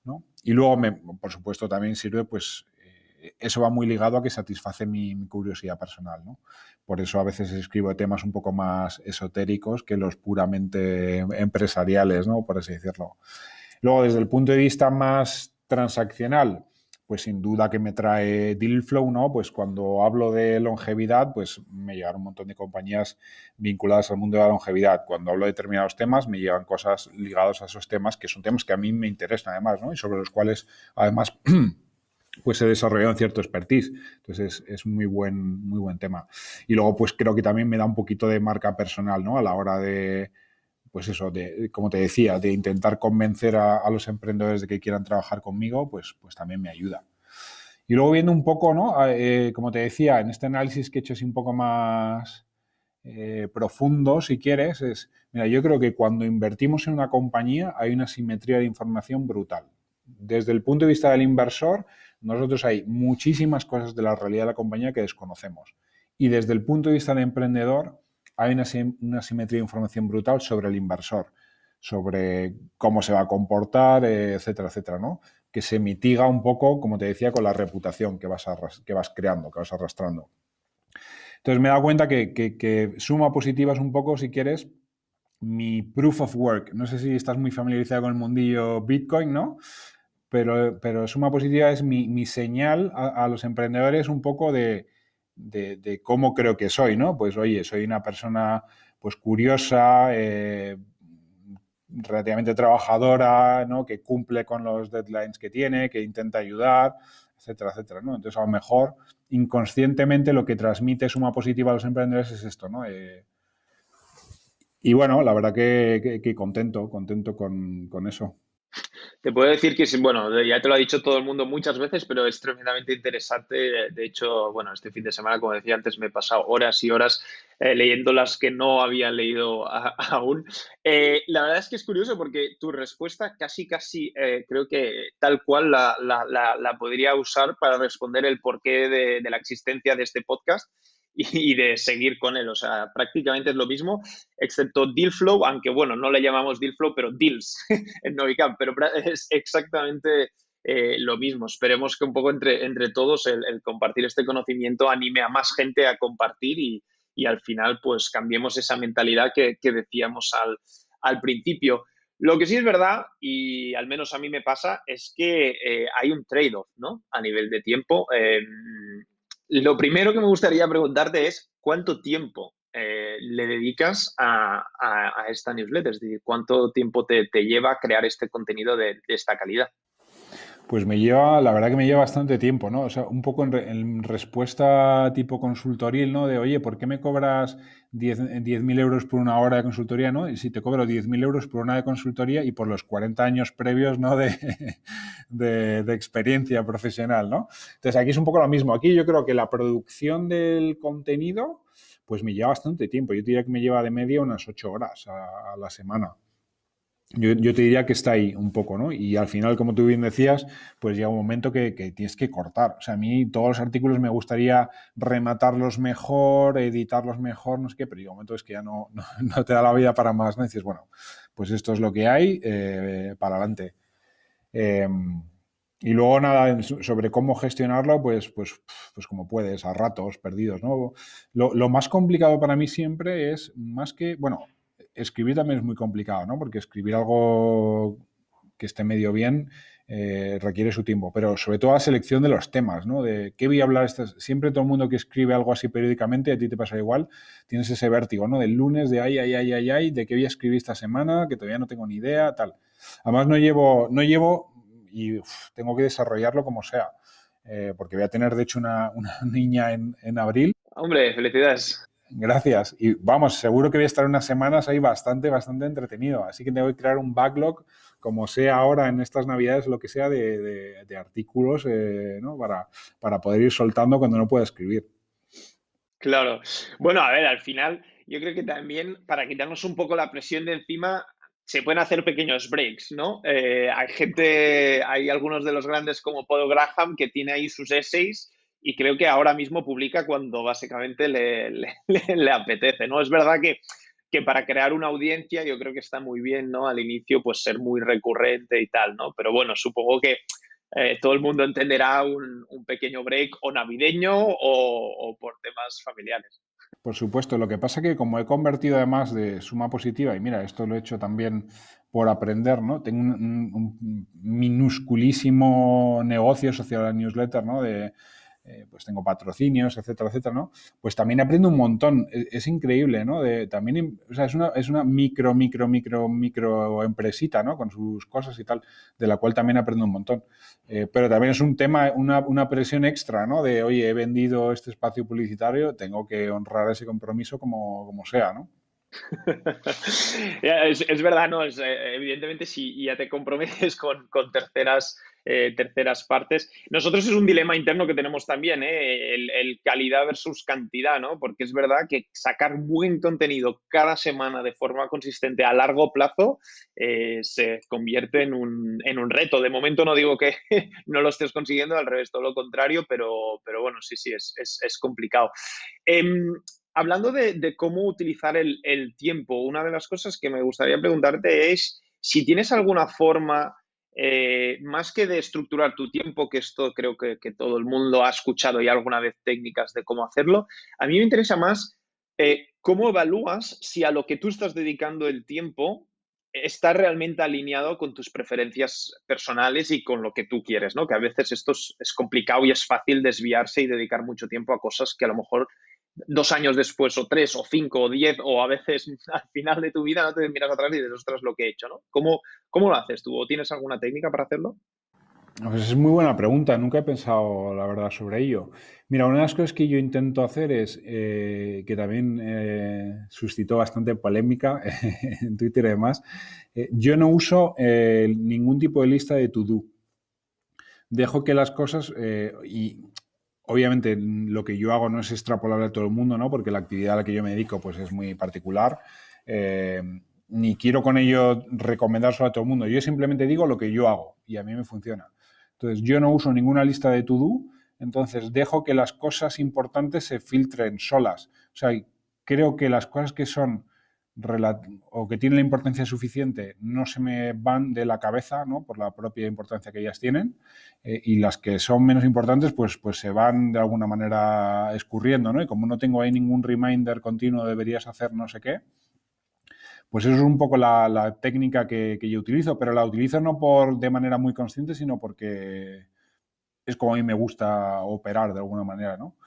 ¿no? Y luego, por supuesto, también sirve, pues eso va muy ligado a que satisface mi curiosidad personal, ¿no? Por eso a veces escribo temas un poco más esotéricos que los puramente empresariales, ¿no? Por así decirlo. Luego, desde el punto de vista más transaccional, pues sin duda que me trae Dealflow, ¿no? Pues cuando hablo de longevidad, pues me llegan un montón de compañías vinculadas al mundo de la longevidad. Cuando hablo de determinados temas, me llegan cosas ligadas a esos temas, que son temas que a mí me interesan además, ¿no? Y sobre los cuales, además, pues he desarrollado un cierto expertise. Entonces es muy buen tema. Y luego pues creo que también me da un poquito de marca personal, ¿no? A la hora de pues eso, como te decía, de intentar convencer a los emprendedores de que quieran trabajar conmigo, pues también me ayuda. Y luego viendo un poco, ¿no? Como te decía, en este análisis que he hecho así un poco más profundo, si quieres, mira, yo creo que cuando invertimos en una compañía hay una simetría de información brutal. Desde el punto de vista del inversor, nosotros hay muchísimas cosas de la realidad de la compañía que desconocemos. Y desde el punto de vista del emprendedor, hay una simetría de información brutal sobre el inversor, sobre cómo se va a comportar, etcétera, etcétera, ¿no? Que se mitiga un poco, como te decía, con la reputación que vas creando, que vas arrastrando. Entonces me he dado cuenta que suma positiva es un poco, si quieres, mi proof of work. No sé si estás muy familiarizado con el mundillo Bitcoin, ¿no? Pero suma positiva es mi señal a los emprendedores un poco de cómo creo que soy, ¿no? Pues oye, soy una persona pues curiosa, relativamente trabajadora, ¿no? Que cumple con los deadlines que tiene, que intenta ayudar, etcétera, etcétera, ¿no? Entonces, a lo mejor, inconscientemente, lo que transmite suma positiva a los emprendedores es esto, ¿no? Y bueno, la verdad que contento con eso. Te puedo decir que, bueno, ya te lo ha dicho todo el mundo muchas veces, pero es tremendamente interesante. De hecho, bueno, este fin de semana, como decía antes, me he pasado horas y horas leyendo las que no había leído aún. La verdad es que es curioso porque tu respuesta casi, creo que tal cual la podría usar para responder el porqué de la existencia de este podcast y de seguir con él. O sea, prácticamente es lo mismo, excepto Dealflow, aunque bueno, no le llamamos Dealflow, pero Deals en Novicam, pero es exactamente lo mismo. Esperemos que un poco entre todos el compartir este conocimiento anime a más gente a compartir y al final pues cambiemos esa mentalidad que decíamos al principio. Lo que sí es verdad, y al menos a mí me pasa, es que hay un trade-off, ¿no? A nivel de tiempo. Lo primero que me gustaría preguntarte es ¿cuánto tiempo le dedicas a esta newsletter? Es decir, ¿cuánto tiempo te lleva crear este contenido de esta calidad? Pues la verdad que me lleva bastante tiempo, ¿no? O sea, un poco en respuesta tipo consultoril, ¿no? De, oye, ¿por qué me cobras 10.000 euros por una hora de consultoría, ¿no? Y si te cobro 10.000 euros por una de consultoría y por los 40 años previos, ¿no? De experiencia profesional, ¿no? Entonces, aquí es un poco lo mismo. Aquí yo creo que la producción del contenido, pues me lleva bastante tiempo. Yo diría que me lleva de media unas 8 horas a la semana. Yo te diría que está ahí un poco, ¿no? Y al final, como tú bien decías, pues llega un momento que tienes que cortar. O sea, a mí todos los artículos me gustaría rematarlos mejor, editarlos mejor, no sé qué, pero llega un momento es que ya no te da la vida para más, ¿no? Y dices, bueno, pues esto es lo que hay, para adelante. Eh, y luego nada, sobre cómo gestionarlo, pues como puedes, a ratos perdidos, ¿no? Lo más complicado para mí siempre es, más que, bueno, escribir también es muy complicado, ¿no? Porque escribir algo que esté medio bien requiere su tiempo, pero sobre todo la selección de los temas, ¿no? De qué voy a hablar. Siempre todo el mundo que escribe algo así periódicamente, a ti te pasa igual, tienes ese vértigo, ¿no? Del lunes de ay, de qué voy a escribir esta semana, que todavía no tengo ni idea, tal. Además no llevo y tengo que desarrollarlo como sea, porque voy a tener de hecho una niña en abril. Hombre, felicidades. Gracias. Y vamos, seguro que voy a estar unas semanas ahí bastante entretenido. Así que tengo que crear un backlog, como sea ahora en estas navidades, lo que sea, de artículos, ¿no? Para poder ir soltando cuando no pueda escribir. Claro. Bueno, a ver, al final yo creo que también para quitarnos un poco la presión de encima se pueden hacer pequeños breaks, ¿no? Hay algunos de los grandes como Paul Graham que tiene ahí sus essays y creo que ahora mismo publica cuando básicamente le apetece, ¿no? Es verdad que para crear una audiencia yo creo que está muy bien, ¿no? Al inicio pues ser muy recurrente y tal, ¿no? Pero bueno, supongo que todo el mundo entenderá un pequeño break o navideño o por temas familiares. Por supuesto, lo que pasa que como he convertido además de suma positiva, y mira, esto lo he hecho también por aprender, ¿no? Tengo un minusculísimo negocio asociado a la newsletter, ¿no? Pues tengo patrocinios, etcétera, etcétera, ¿no? Pues también aprendo un montón. Es increíble, ¿no? También, o sea, es una micro empresita, ¿no? Con sus cosas y tal, de la cual también aprendo un montón. Pero también es un tema, una presión extra, ¿no? De, oye, he vendido este espacio publicitario, tengo que honrar ese compromiso como sea, ¿no? Es verdad, ¿no? Evidentemente, si ya te comprometes con terceras partes. Nosotros es un dilema interno que tenemos también, ¿eh? El calidad versus cantidad, ¿no? Porque es verdad que sacar buen contenido cada semana de forma consistente a largo plazo se convierte en un reto. De momento no digo que no lo estés consiguiendo, al revés, todo lo contrario, pero bueno, sí, sí, es complicado. Em, Hablando de cómo utilizar el tiempo, una de las cosas que me gustaría preguntarte es si tienes alguna forma, más que de estructurar tu tiempo, que esto creo que todo el mundo ha escuchado ya alguna vez técnicas de cómo hacerlo, a mí me interesa más cómo evalúas si a lo que tú estás dedicando el tiempo está realmente alineado con tus preferencias personales y con lo que tú quieres, ¿no? Que a veces esto es complicado y es fácil desviarse y dedicar mucho tiempo a cosas que a lo mejor 2 años después, o 3, o 5, o 10, o a veces al final de tu vida no te miras atrás y dices, ostras, lo que he hecho, ¿no? ¿Cómo lo haces tú? ¿O tienes alguna técnica para hacerlo? Pues es muy buena pregunta, nunca he pensado, la verdad, sobre ello. Mira, una de las cosas que yo intento hacer es, que también suscitó bastante polémica en Twitter y demás, yo no uso ningún tipo de lista de to-do. Dejo que las cosas, y obviamente lo que yo hago no es extrapolable a todo el mundo, ¿no? Porque la actividad a la que yo me dedico pues es muy particular. Eh, Ni quiero con ello recomendárselo a todo el mundo. Yo simplemente digo lo que yo hago y a mí me funciona. Entonces, yo no uso ninguna lista de to-do, entonces dejo que las cosas importantes se filtren solas. O sea, creo que las cosas que son o que tienen la importancia suficiente no se me van de la cabeza, ¿no? Por la propia importancia que ellas tienen, y las que son menos importantes pues se van de alguna manera escurriendo, ¿no? Y como no tengo ahí ningún reminder continuo, deberías hacer no sé qué, pues eso es un poco la técnica que yo utilizo, pero la utilizo no de manera muy consciente, sino porque es como a mí me gusta operar de alguna manera, ¿no?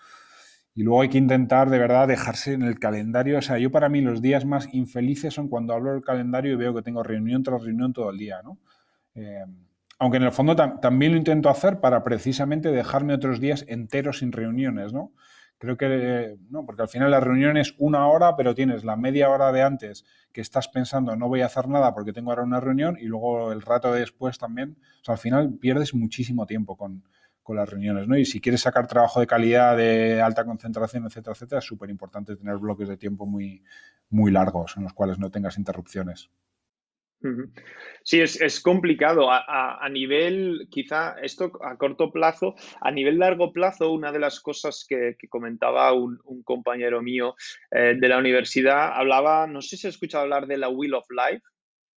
Y luego hay que intentar de verdad dejarse en el calendario. O sea, yo para mí los días más infelices son cuando hablo del calendario y veo que tengo reunión tras reunión todo el día, ¿no? Eh, Aunque en el fondo también lo intento hacer para precisamente dejarme otros días enteros sin reuniones, ¿no? Creo que, no, porque al final la reunión es 1 hora, pero tienes la media hora de antes que estás pensando no voy a hacer nada porque tengo ahora una reunión y luego el rato de después también. O sea, al final pierdes muchísimo tiempo con las reuniones, ¿no? Y si quieres sacar trabajo de calidad, de alta concentración, etcétera, etcétera, es súper importante tener bloques de tiempo muy, muy largos en los cuales no tengas interrupciones. Ujú. Sí, es complicado. A nivel, quizá esto a corto plazo, a nivel largo plazo, una de las cosas que comentaba un compañero mío de la universidad, hablaba, no sé si has escuchado hablar de la Wheel of Life,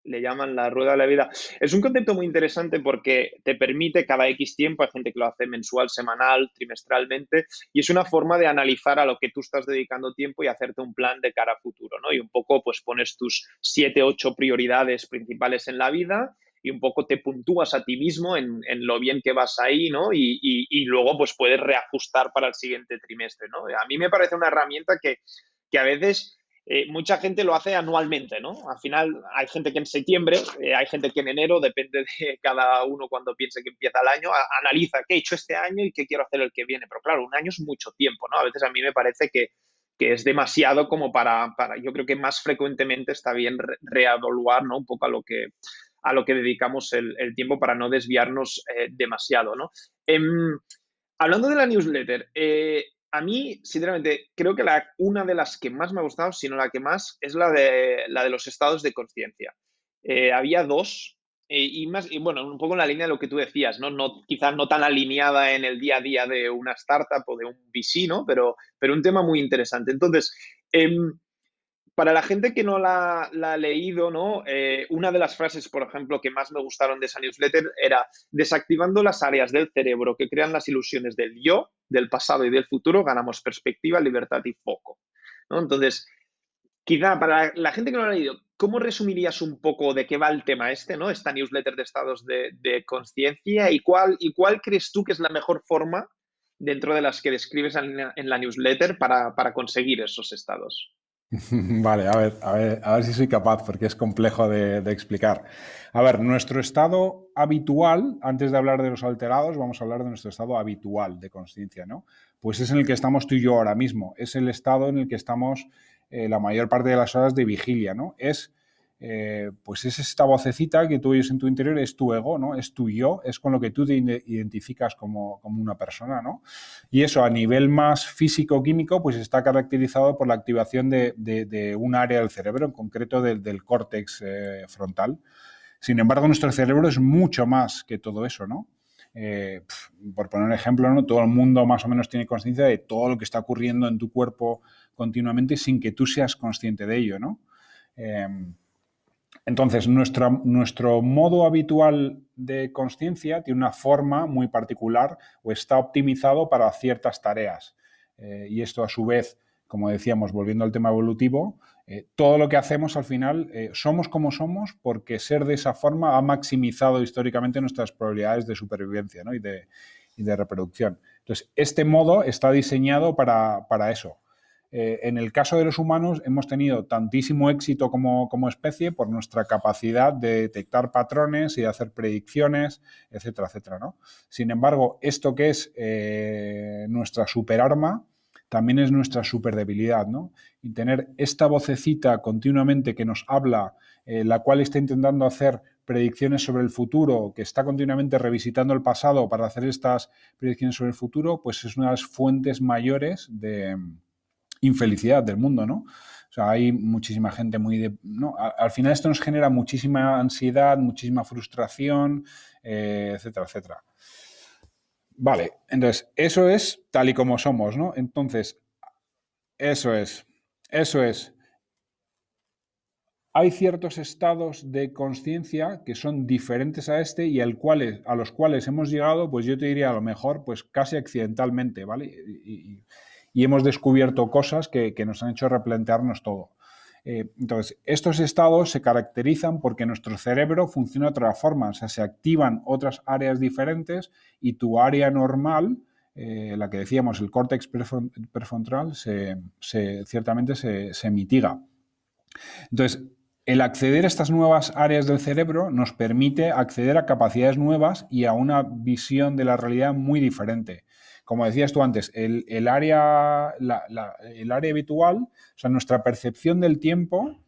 le llaman la rueda de la vida. Es un concepto muy interesante porque te permite cada X tiempo, hay gente que lo hace mensual, semanal, trimestralmente, y es una forma de analizar a lo que tú estás dedicando tiempo y hacerte un plan de cara a futuro, ¿no? Y un poco pues pones tus 7, 8 prioridades principales en la vida y un poco te puntúas a ti mismo en lo bien que vas ahí, ¿no? Y luego pues puedes reajustar para el siguiente trimestre, ¿no? A mí me parece una herramienta que a veces mucha gente lo hace anualmente, ¿no? Al final hay gente que en septiembre, hay gente que en enero, depende de cada uno cuando piense que empieza el año, analiza qué he hecho este año y qué quiero hacer el que viene. Pero claro, un año es mucho tiempo, ¿no? A veces a mí me parece que es demasiado como yo creo que más frecuentemente está bien reevaluar, ¿no? Un poco a lo que dedicamos el tiempo para no desviarnos demasiado, ¿no? Hablando de la newsletter, a mí, sinceramente, creo que una de las que más me ha gustado, si no la que más, es la de los estados de conciencia. Había dos, y bueno, un poco en la línea de lo que tú decías, ¿no? Quizás no tan alineada en el día a día de una startup o de un VC, ¿no? Pero un tema muy interesante. Entonces, para la gente que no la ha leído, ¿no? Una de las frases, por ejemplo, que más me gustaron de esa newsletter era desactivando las áreas del cerebro que crean las ilusiones del yo, del pasado y del futuro, ganamos perspectiva, libertad y foco, ¿no? Entonces, quizá para la gente que no lo ha leído, ¿cómo resumirías un poco de qué va el tema este, ¿no? Esta newsletter de estados de conciencia y cuál crees tú que es la mejor forma dentro de las que describes en la newsletter para conseguir esos estados? Vale, a ver si soy capaz, porque es complejo de explicar. A ver, nuestro estado habitual, antes de hablar de los alterados, vamos a hablar de nuestro estado habitual de conciencia, ¿no? Pues es en el que estamos tú y yo ahora mismo. Es el estado en el que estamos la mayor parte de las horas de vigilia, ¿no? Pues es esta vocecita que tú oyes en tu interior, es tu ego, ¿no? Es tu yo, es con lo que tú te identificas como una persona, ¿no? Y eso a nivel más físico-químico, pues está caracterizado por la activación de un área del cerebro, en concreto del córtex frontal. Sin embargo, nuestro cerebro es mucho más que todo eso, ¿no? Por poner un ejemplo, ¿no? Todo el mundo más o menos tiene conciencia de todo lo que está ocurriendo en tu cuerpo continuamente sin que tú seas consciente de ello, ¿no? Entonces, nuestro modo habitual de consciencia tiene una forma muy particular o está optimizado para ciertas tareas. Y esto, a su vez, como decíamos, volviendo al tema evolutivo, todo lo que hacemos al final somos como somos porque ser de esa forma ha maximizado históricamente nuestras probabilidades de supervivencia, ¿no? y de reproducción. Entonces, este modo está diseñado para eso. En el caso de los humanos hemos tenido tantísimo éxito como especie por nuestra capacidad de detectar patrones y de hacer predicciones, etcétera, etcétera, ¿no? Sin embargo, esto que es nuestra superarma también es nuestra superdebilidad, ¿no? Y tener esta vocecita continuamente que nos habla, la cual está intentando hacer predicciones sobre el futuro, que está continuamente revisitando el pasado para hacer estas predicciones sobre el futuro, pues es una de las fuentes mayores de infelicidad del mundo, ¿no? O sea, hay muchísima gente ¿no? Al final esto nos genera muchísima ansiedad, muchísima frustración, etcétera, etcétera. Vale, entonces, eso es tal y como somos, ¿no? Entonces, eso es. Hay ciertos estados de conciencia que son diferentes a este y a los cuales hemos llegado, pues yo te diría a lo mejor, pues casi accidentalmente, ¿vale? Y hemos descubierto cosas que nos han hecho replantearnos todo. Entonces, estos estados se caracterizan porque nuestro cerebro funciona de otra forma, o sea, se activan otras áreas diferentes y tu área normal, la que decíamos, el córtex prefrontal, ciertamente se mitiga. Entonces, el acceder a estas nuevas áreas del cerebro nos permite acceder a capacidades nuevas y a una visión de la realidad muy diferente. Como decías tú antes, el área habitual, o sea, nuestra percepción del tiempo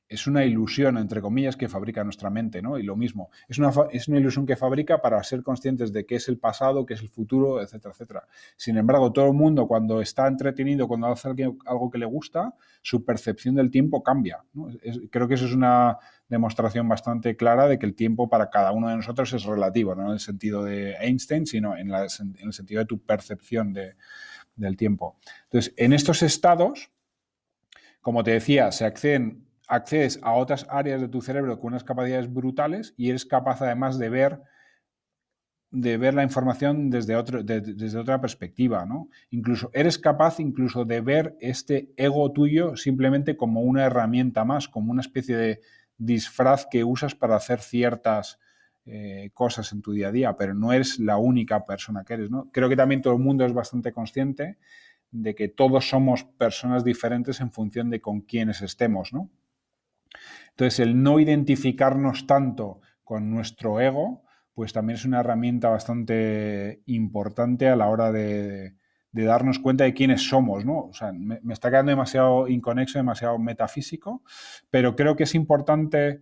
es una ilusión, entre comillas, que fabrica nuestra mente, ¿no? Y lo mismo, es una ilusión que fabrica para ser conscientes de qué es el pasado, qué es el futuro, etcétera, etcétera. Sin embargo, todo el mundo cuando está entretenido, cuando hace algo que le gusta, su percepción del tiempo cambia, ¿no? Creo que eso es una demostración bastante clara de que el tiempo para cada uno de nosotros es relativo, no en el sentido de Einstein, sino en el sentido de tu percepción del tiempo. Entonces, en estos estados, como te decía, accedes a otras áreas de tu cerebro con unas capacidades brutales y eres capaz además de ver la información desde otra perspectiva, ¿no? Incluso eres capaz de ver este ego tuyo simplemente como una herramienta más, como una especie de disfraz que usas para hacer ciertas cosas en tu día a día, pero no eres la única persona que eres, ¿no? Creo que también todo el mundo es bastante consciente de que todos somos personas diferentes en función de con quiénes estemos, ¿no? Entonces, el no identificarnos tanto con nuestro ego, pues también es una herramienta bastante importante a la hora de darnos cuenta de quiénes somos, ¿no? O sea, me está quedando demasiado inconexo, demasiado metafísico, pero creo que es importante,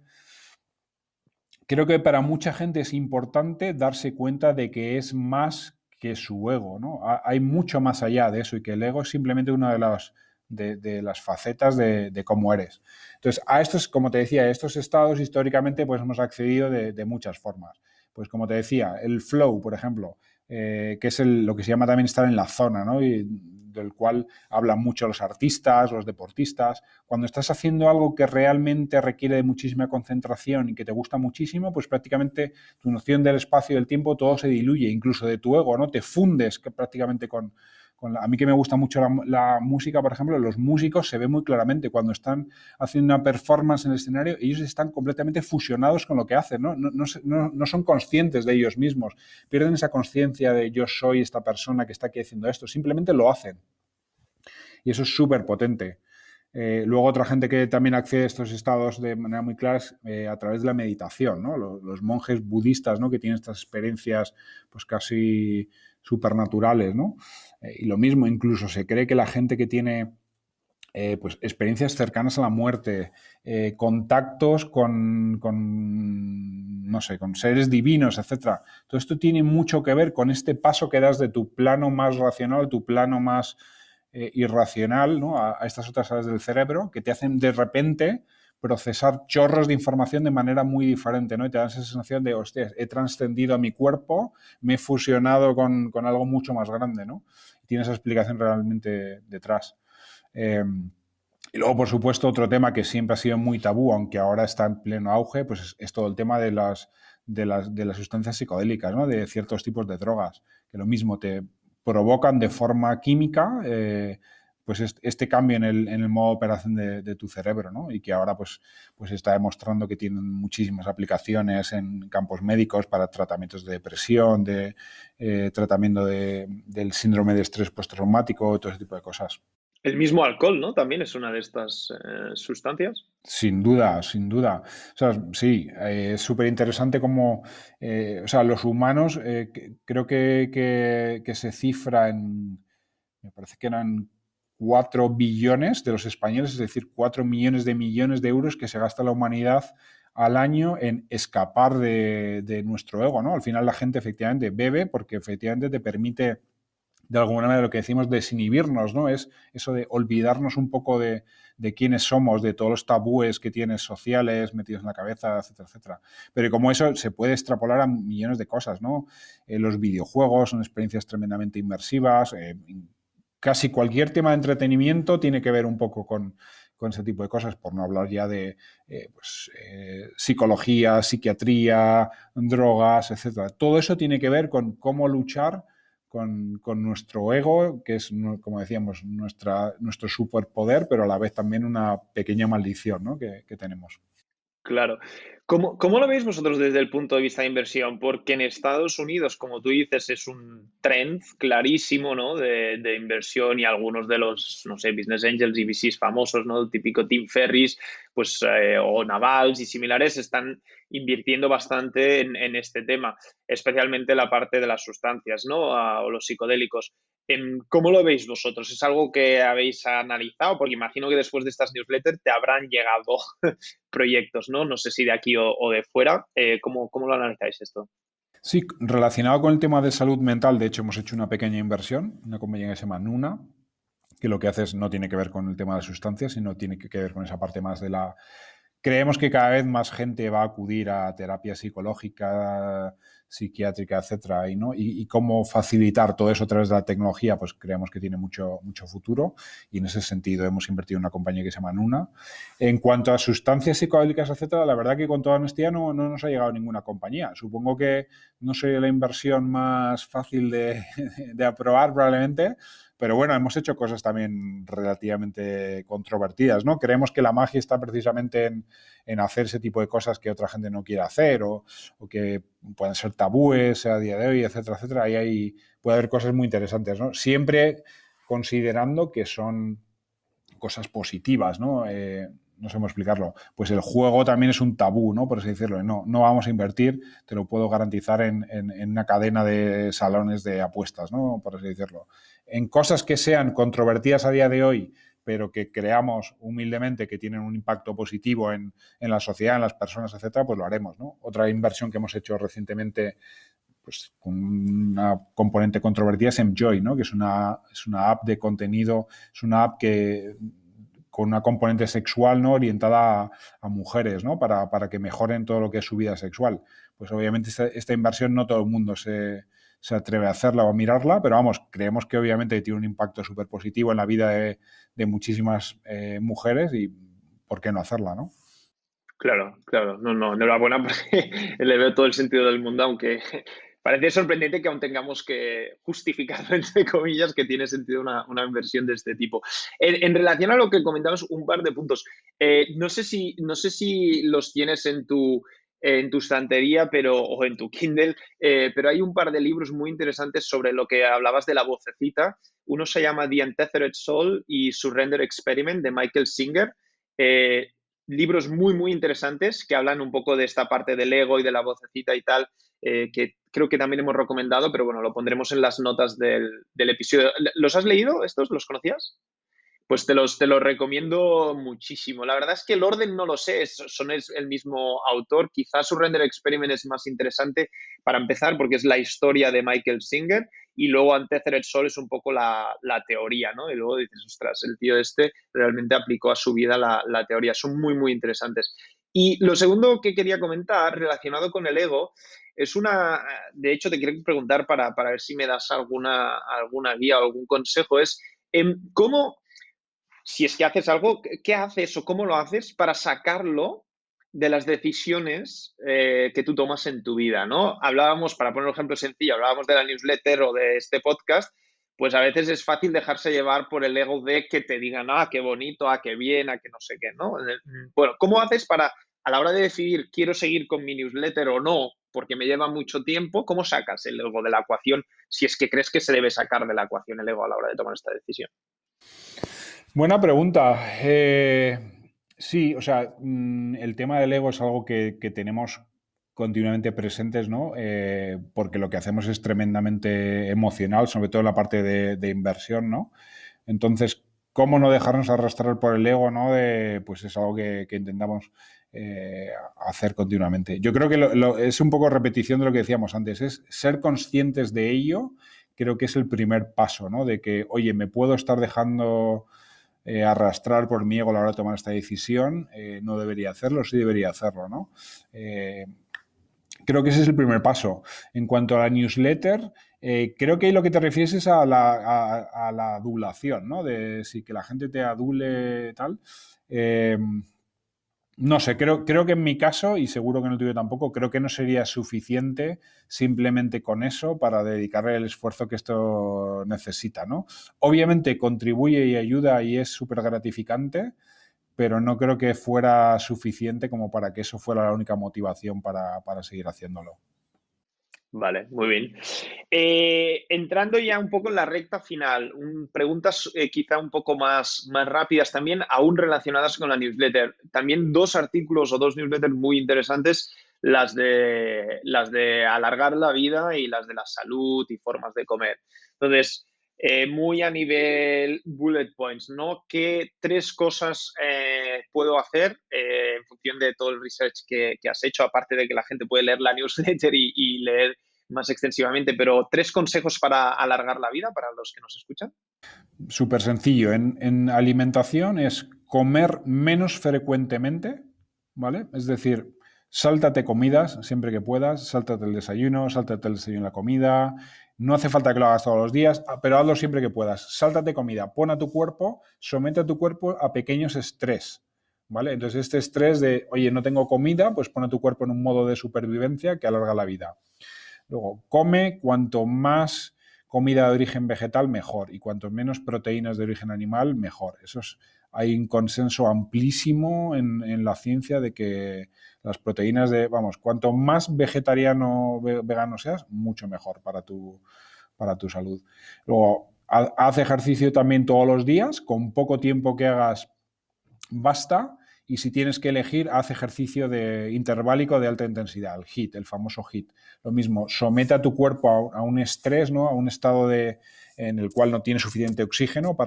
creo que para mucha gente es importante darse cuenta de que es más que su ego, ¿no? Hay mucho más allá de eso y que el ego es simplemente una de las facetas de cómo eres. Entonces, a estos, como te decía, a estos estados históricamente pues hemos accedido de muchas formas. Pues como te decía, el flow, por ejemplo, que es lo que se llama también estar en la zona, ¿no? Y del cual hablan mucho los artistas, los deportistas. Cuando estás haciendo algo que realmente requiere de muchísima concentración y que te gusta muchísimo, pues prácticamente tu noción del espacio y del tiempo todo se diluye, incluso de tu ego, ¿no? Te fundes prácticamente a mí que me gusta mucho la música, por ejemplo, los músicos se ve muy claramente cuando están haciendo una performance en el escenario, ellos están completamente fusionados con lo que hacen, ¿no? No son conscientes de ellos mismos, pierden esa conciencia de yo soy esta persona que está aquí haciendo esto, simplemente lo hacen. Y eso es súper potente. Luego otra gente que también accede a estos estados de manera muy clara es a través de la meditación, ¿no? Los monjes budistas, ¿no? Que tienen estas experiencias pues casi supernaturales, ¿no? Y lo mismo, incluso se cree que la gente que tiene pues experiencias cercanas a la muerte, contactos no sé, con seres divinos, etcétera. Todo esto tiene mucho que ver con este paso que das de tu plano más racional, tu plano más irracional, ¿no? A estas otras áreas del cerebro que te hacen de repente procesar chorros de información de manera muy diferente, ¿no? Y te dan esa sensación de, hostia, he trascendido a mi cuerpo, me he fusionado con algo mucho más grande, ¿no? Y tiene esa explicación realmente detrás. Y luego, por supuesto, otro tema que siempre ha sido muy tabú, aunque ahora está en pleno auge, pues es todo el tema de las sustancias psicodélicas, ¿no? De ciertos tipos de drogas, que lo mismo te provocan de forma química pues este cambio en el modo de operación de tu cerebro, ¿no? Y que ahora pues está demostrando que tienen muchísimas aplicaciones en campos médicos para tratamientos de depresión, de tratamiento del síndrome de estrés postraumático, todo ese tipo de cosas. El mismo alcohol, ¿no? También es una de estas sustancias. Sin duda, sin duda. O sea, sí, es súper interesante como, o sea, los humanos creo que se cifra me parece que eran 4 billones de los españoles, es decir, 4 millones de millones de euros que se gasta la humanidad al año en escapar de nuestro ego, ¿no? Al final la gente efectivamente bebe porque efectivamente te permite de alguna manera lo que decimos desinhibirnos, ¿no? Es eso de olvidarnos un poco de quiénes somos, de todos los tabúes que tienes sociales metidos en la cabeza, etcétera, etcétera. Pero como eso se puede extrapolar a millones de cosas, ¿no? Los videojuegos son experiencias tremendamente inmersivas. Casi cualquier tema de entretenimiento tiene que ver un poco con ese tipo de cosas, por no hablar ya de psicología, psiquiatría, drogas, etcétera. Todo eso tiene que ver con cómo luchar con nuestro ego, que es, como decíamos, nuestro superpoder, pero a la vez también una pequeña maldición, ¿no? que tenemos. Claro. ¿Cómo lo veis vosotros desde el punto de vista de inversión? Porque en Estados Unidos, como tú dices, es un trend clarísimo, ¿no? de inversión y algunos de los, no sé, business angels y VCs famosos, ¿no? El típico Tim Ferriss, pues, o Navals y similares están invirtiendo bastante en este tema, especialmente la parte de las sustancias, ¿no? O los psicodélicos. ¿Cómo lo veis vosotros? ¿Es algo que habéis analizado? Porque imagino que después de estas newsletters te habrán llegado proyectos, ¿no? No sé si de aquí o de fuera. ¿Cómo lo analizáis esto? Sí, relacionado con el tema de salud mental, de hecho hemos hecho una pequeña inversión, una compañía que se llama Nuna, que lo que hace no tiene que ver con el tema de sustancias, sino tiene que ver con esa parte más de la... Creemos que cada vez más gente va a acudir a terapia psicológica, psiquiátrica, etcétera, y cómo facilitar todo eso a través de la tecnología, pues creemos que tiene mucho, mucho futuro, y en ese sentido hemos invertido en una compañía que se llama Nuna. En cuanto a sustancias psicodélicas, etcétera, la verdad que con toda honestidad no nos ha llegado ninguna compañía. Supongo que no soy la inversión más fácil de aprobar probablemente, pero bueno, hemos hecho cosas también relativamente controvertidas, ¿no? Creemos que la magia está precisamente en hacer ese tipo de cosas que otra gente no quiere hacer o que pueden ser tabúes a día de hoy, etcétera, etcétera. Puede haber cosas muy interesantes, ¿no? Siempre considerando que son cosas positivas, ¿no? No sé cómo explicarlo. Pues el juego también es un tabú, ¿no? Por así decirlo. No vamos a invertir, te lo puedo garantizar en una cadena de salones de apuestas, ¿no? Por así decirlo. En cosas que sean controvertidas a día de hoy, pero que creamos humildemente que tienen un impacto positivo en la sociedad, en las personas, etcétera, pues lo haremos, ¿no? Otra inversión que hemos hecho recientemente pues con una componente controvertida es Enjoy, ¿no? Que es una app de contenido, es una app que con una componente sexual, ¿no? Orientada a mujeres, ¿no? Para que mejoren todo lo que es su vida sexual. Pues obviamente esta inversión no todo el mundo se atreve a hacerla o a mirarla, pero vamos, creemos que obviamente tiene un impacto súper positivo en la vida de muchísimas mujeres y ¿por qué no hacerla, no? Claro, claro. No, enhorabuena porque le veo todo el sentido del mundo, aunque parece sorprendente que aún tengamos que justificarlo, entre comillas, que tiene sentido una inversión de este tipo. En relación a lo que comentabas, un par de puntos. No sé si los tienes en tu estantería o en tu Kindle, pero hay un par de libros muy interesantes sobre lo que hablabas de la vocecita. Uno se llama The Untethered Soul y Surrender Experiment de Michael Singer. Eh, Libros muy, muy interesantes que hablan un poco de esta parte del ego y de la vocecita y tal, que creo que también hemos recomendado, pero bueno, lo pondremos en las notas del episodio. ¿Los has leído estos? ¿Los conocías? Pues te los recomiendo muchísimo. La verdad es que el orden no lo sé, son el mismo autor. Quizás su Render Experiment es más interesante para empezar porque es la historia de Michael Singer y luego Antethered Soul es un poco la teoría, ¿no? Y luego dices, ostras, el tío este realmente aplicó a su vida la teoría. Son muy, muy interesantes. Y lo segundo que quería comentar relacionado con el ego es de hecho te quiero preguntar para ver si me das alguna guía o algún consejo, es cómo si es que haces algo, ¿qué haces o cómo lo haces para sacarlo de las decisiones que tú tomas en tu vida, ¿no? Hablábamos, para poner un ejemplo sencillo, hablábamos de la newsletter o de este podcast, pues a veces es fácil dejarse llevar por el ego de que te digan, ah, qué bonito, ah, qué bien, ah, qué no sé qué, ¿no? Bueno, ¿cómo haces para, a la hora de decidir, quiero seguir con mi newsletter o no, porque me lleva mucho tiempo, cómo sacas el ego de la ecuación si es que crees que se debe sacar de la ecuación el ego a la hora de tomar esta decisión? Buena pregunta. Sí, o sea, el tema del ego es algo que tenemos continuamente presentes, ¿no? Porque lo que hacemos es tremendamente emocional, sobre todo en la parte de inversión, ¿no? Entonces, ¿cómo no dejarnos arrastrar por el ego, ¿no? Pues es algo que intentamos hacer continuamente. Yo creo que es un poco repetición de lo que decíamos antes, es ser conscientes de ello, creo que es el primer paso, ¿no? De que, oye, me puedo estar dejando arrastrar por mi ego a la hora de tomar esta decisión, no debería hacerlo, sí debería hacerlo, ¿no? Creo que ese es el primer paso. En cuanto a la newsletter, creo que lo que te refieres es a la adulación, ¿no? De si que la gente te adule tal. No sé, creo que en mi caso, y seguro que en el tuyo tampoco, creo que no sería suficiente simplemente con eso para dedicarle el esfuerzo que esto necesita, ¿no? Obviamente contribuye y ayuda y es súper gratificante, pero no creo que fuera suficiente como para que eso fuera la única motivación para seguir haciéndolo. Vale, muy bien. Entrando ya un poco en la recta final, preguntas quizá un poco más rápidas también, aún relacionadas con la newsletter. También dos artículos o dos newsletters muy interesantes, las de alargar la vida y las de la salud y formas de comer. Entonces, muy a nivel bullet points, ¿no? ¿Qué tres cosas puedo hacer en función de todo el research que has hecho, aparte de que la gente puede leer la newsletter y leer más extensivamente, pero tres consejos para alargar la vida para los que nos escuchan? Súper sencillo. En alimentación es comer menos frecuentemente, ¿vale? Es decir, sáltate comidas siempre que puedas, sáltate el desayuno y la comida. No hace falta que lo hagas todos los días, pero hazlo siempre que puedas. Sáltate comida, pon a tu cuerpo, somete a tu cuerpo a pequeños estrés, ¿vale? Entonces este estrés de, oye, no tengo comida, pues pon a tu cuerpo en un modo de supervivencia que alarga la vida. Luego, come cuanto más comida de origen vegetal, mejor. Y cuanto menos proteínas de origen animal, mejor. Hay un consenso amplísimo en la ciencia de que las proteínas cuanto más vegetariano vegano seas, mucho mejor para tu salud. Luego, haz ejercicio también todos los días, con poco tiempo que hagas, basta. Y si tienes que elegir, haz ejercicio de interválico de alta intensidad, el HIIT, el famoso HIIT. Lo mismo, somete a tu cuerpo a un estrés, ¿no? A un estado en el cual no tiene suficiente oxígeno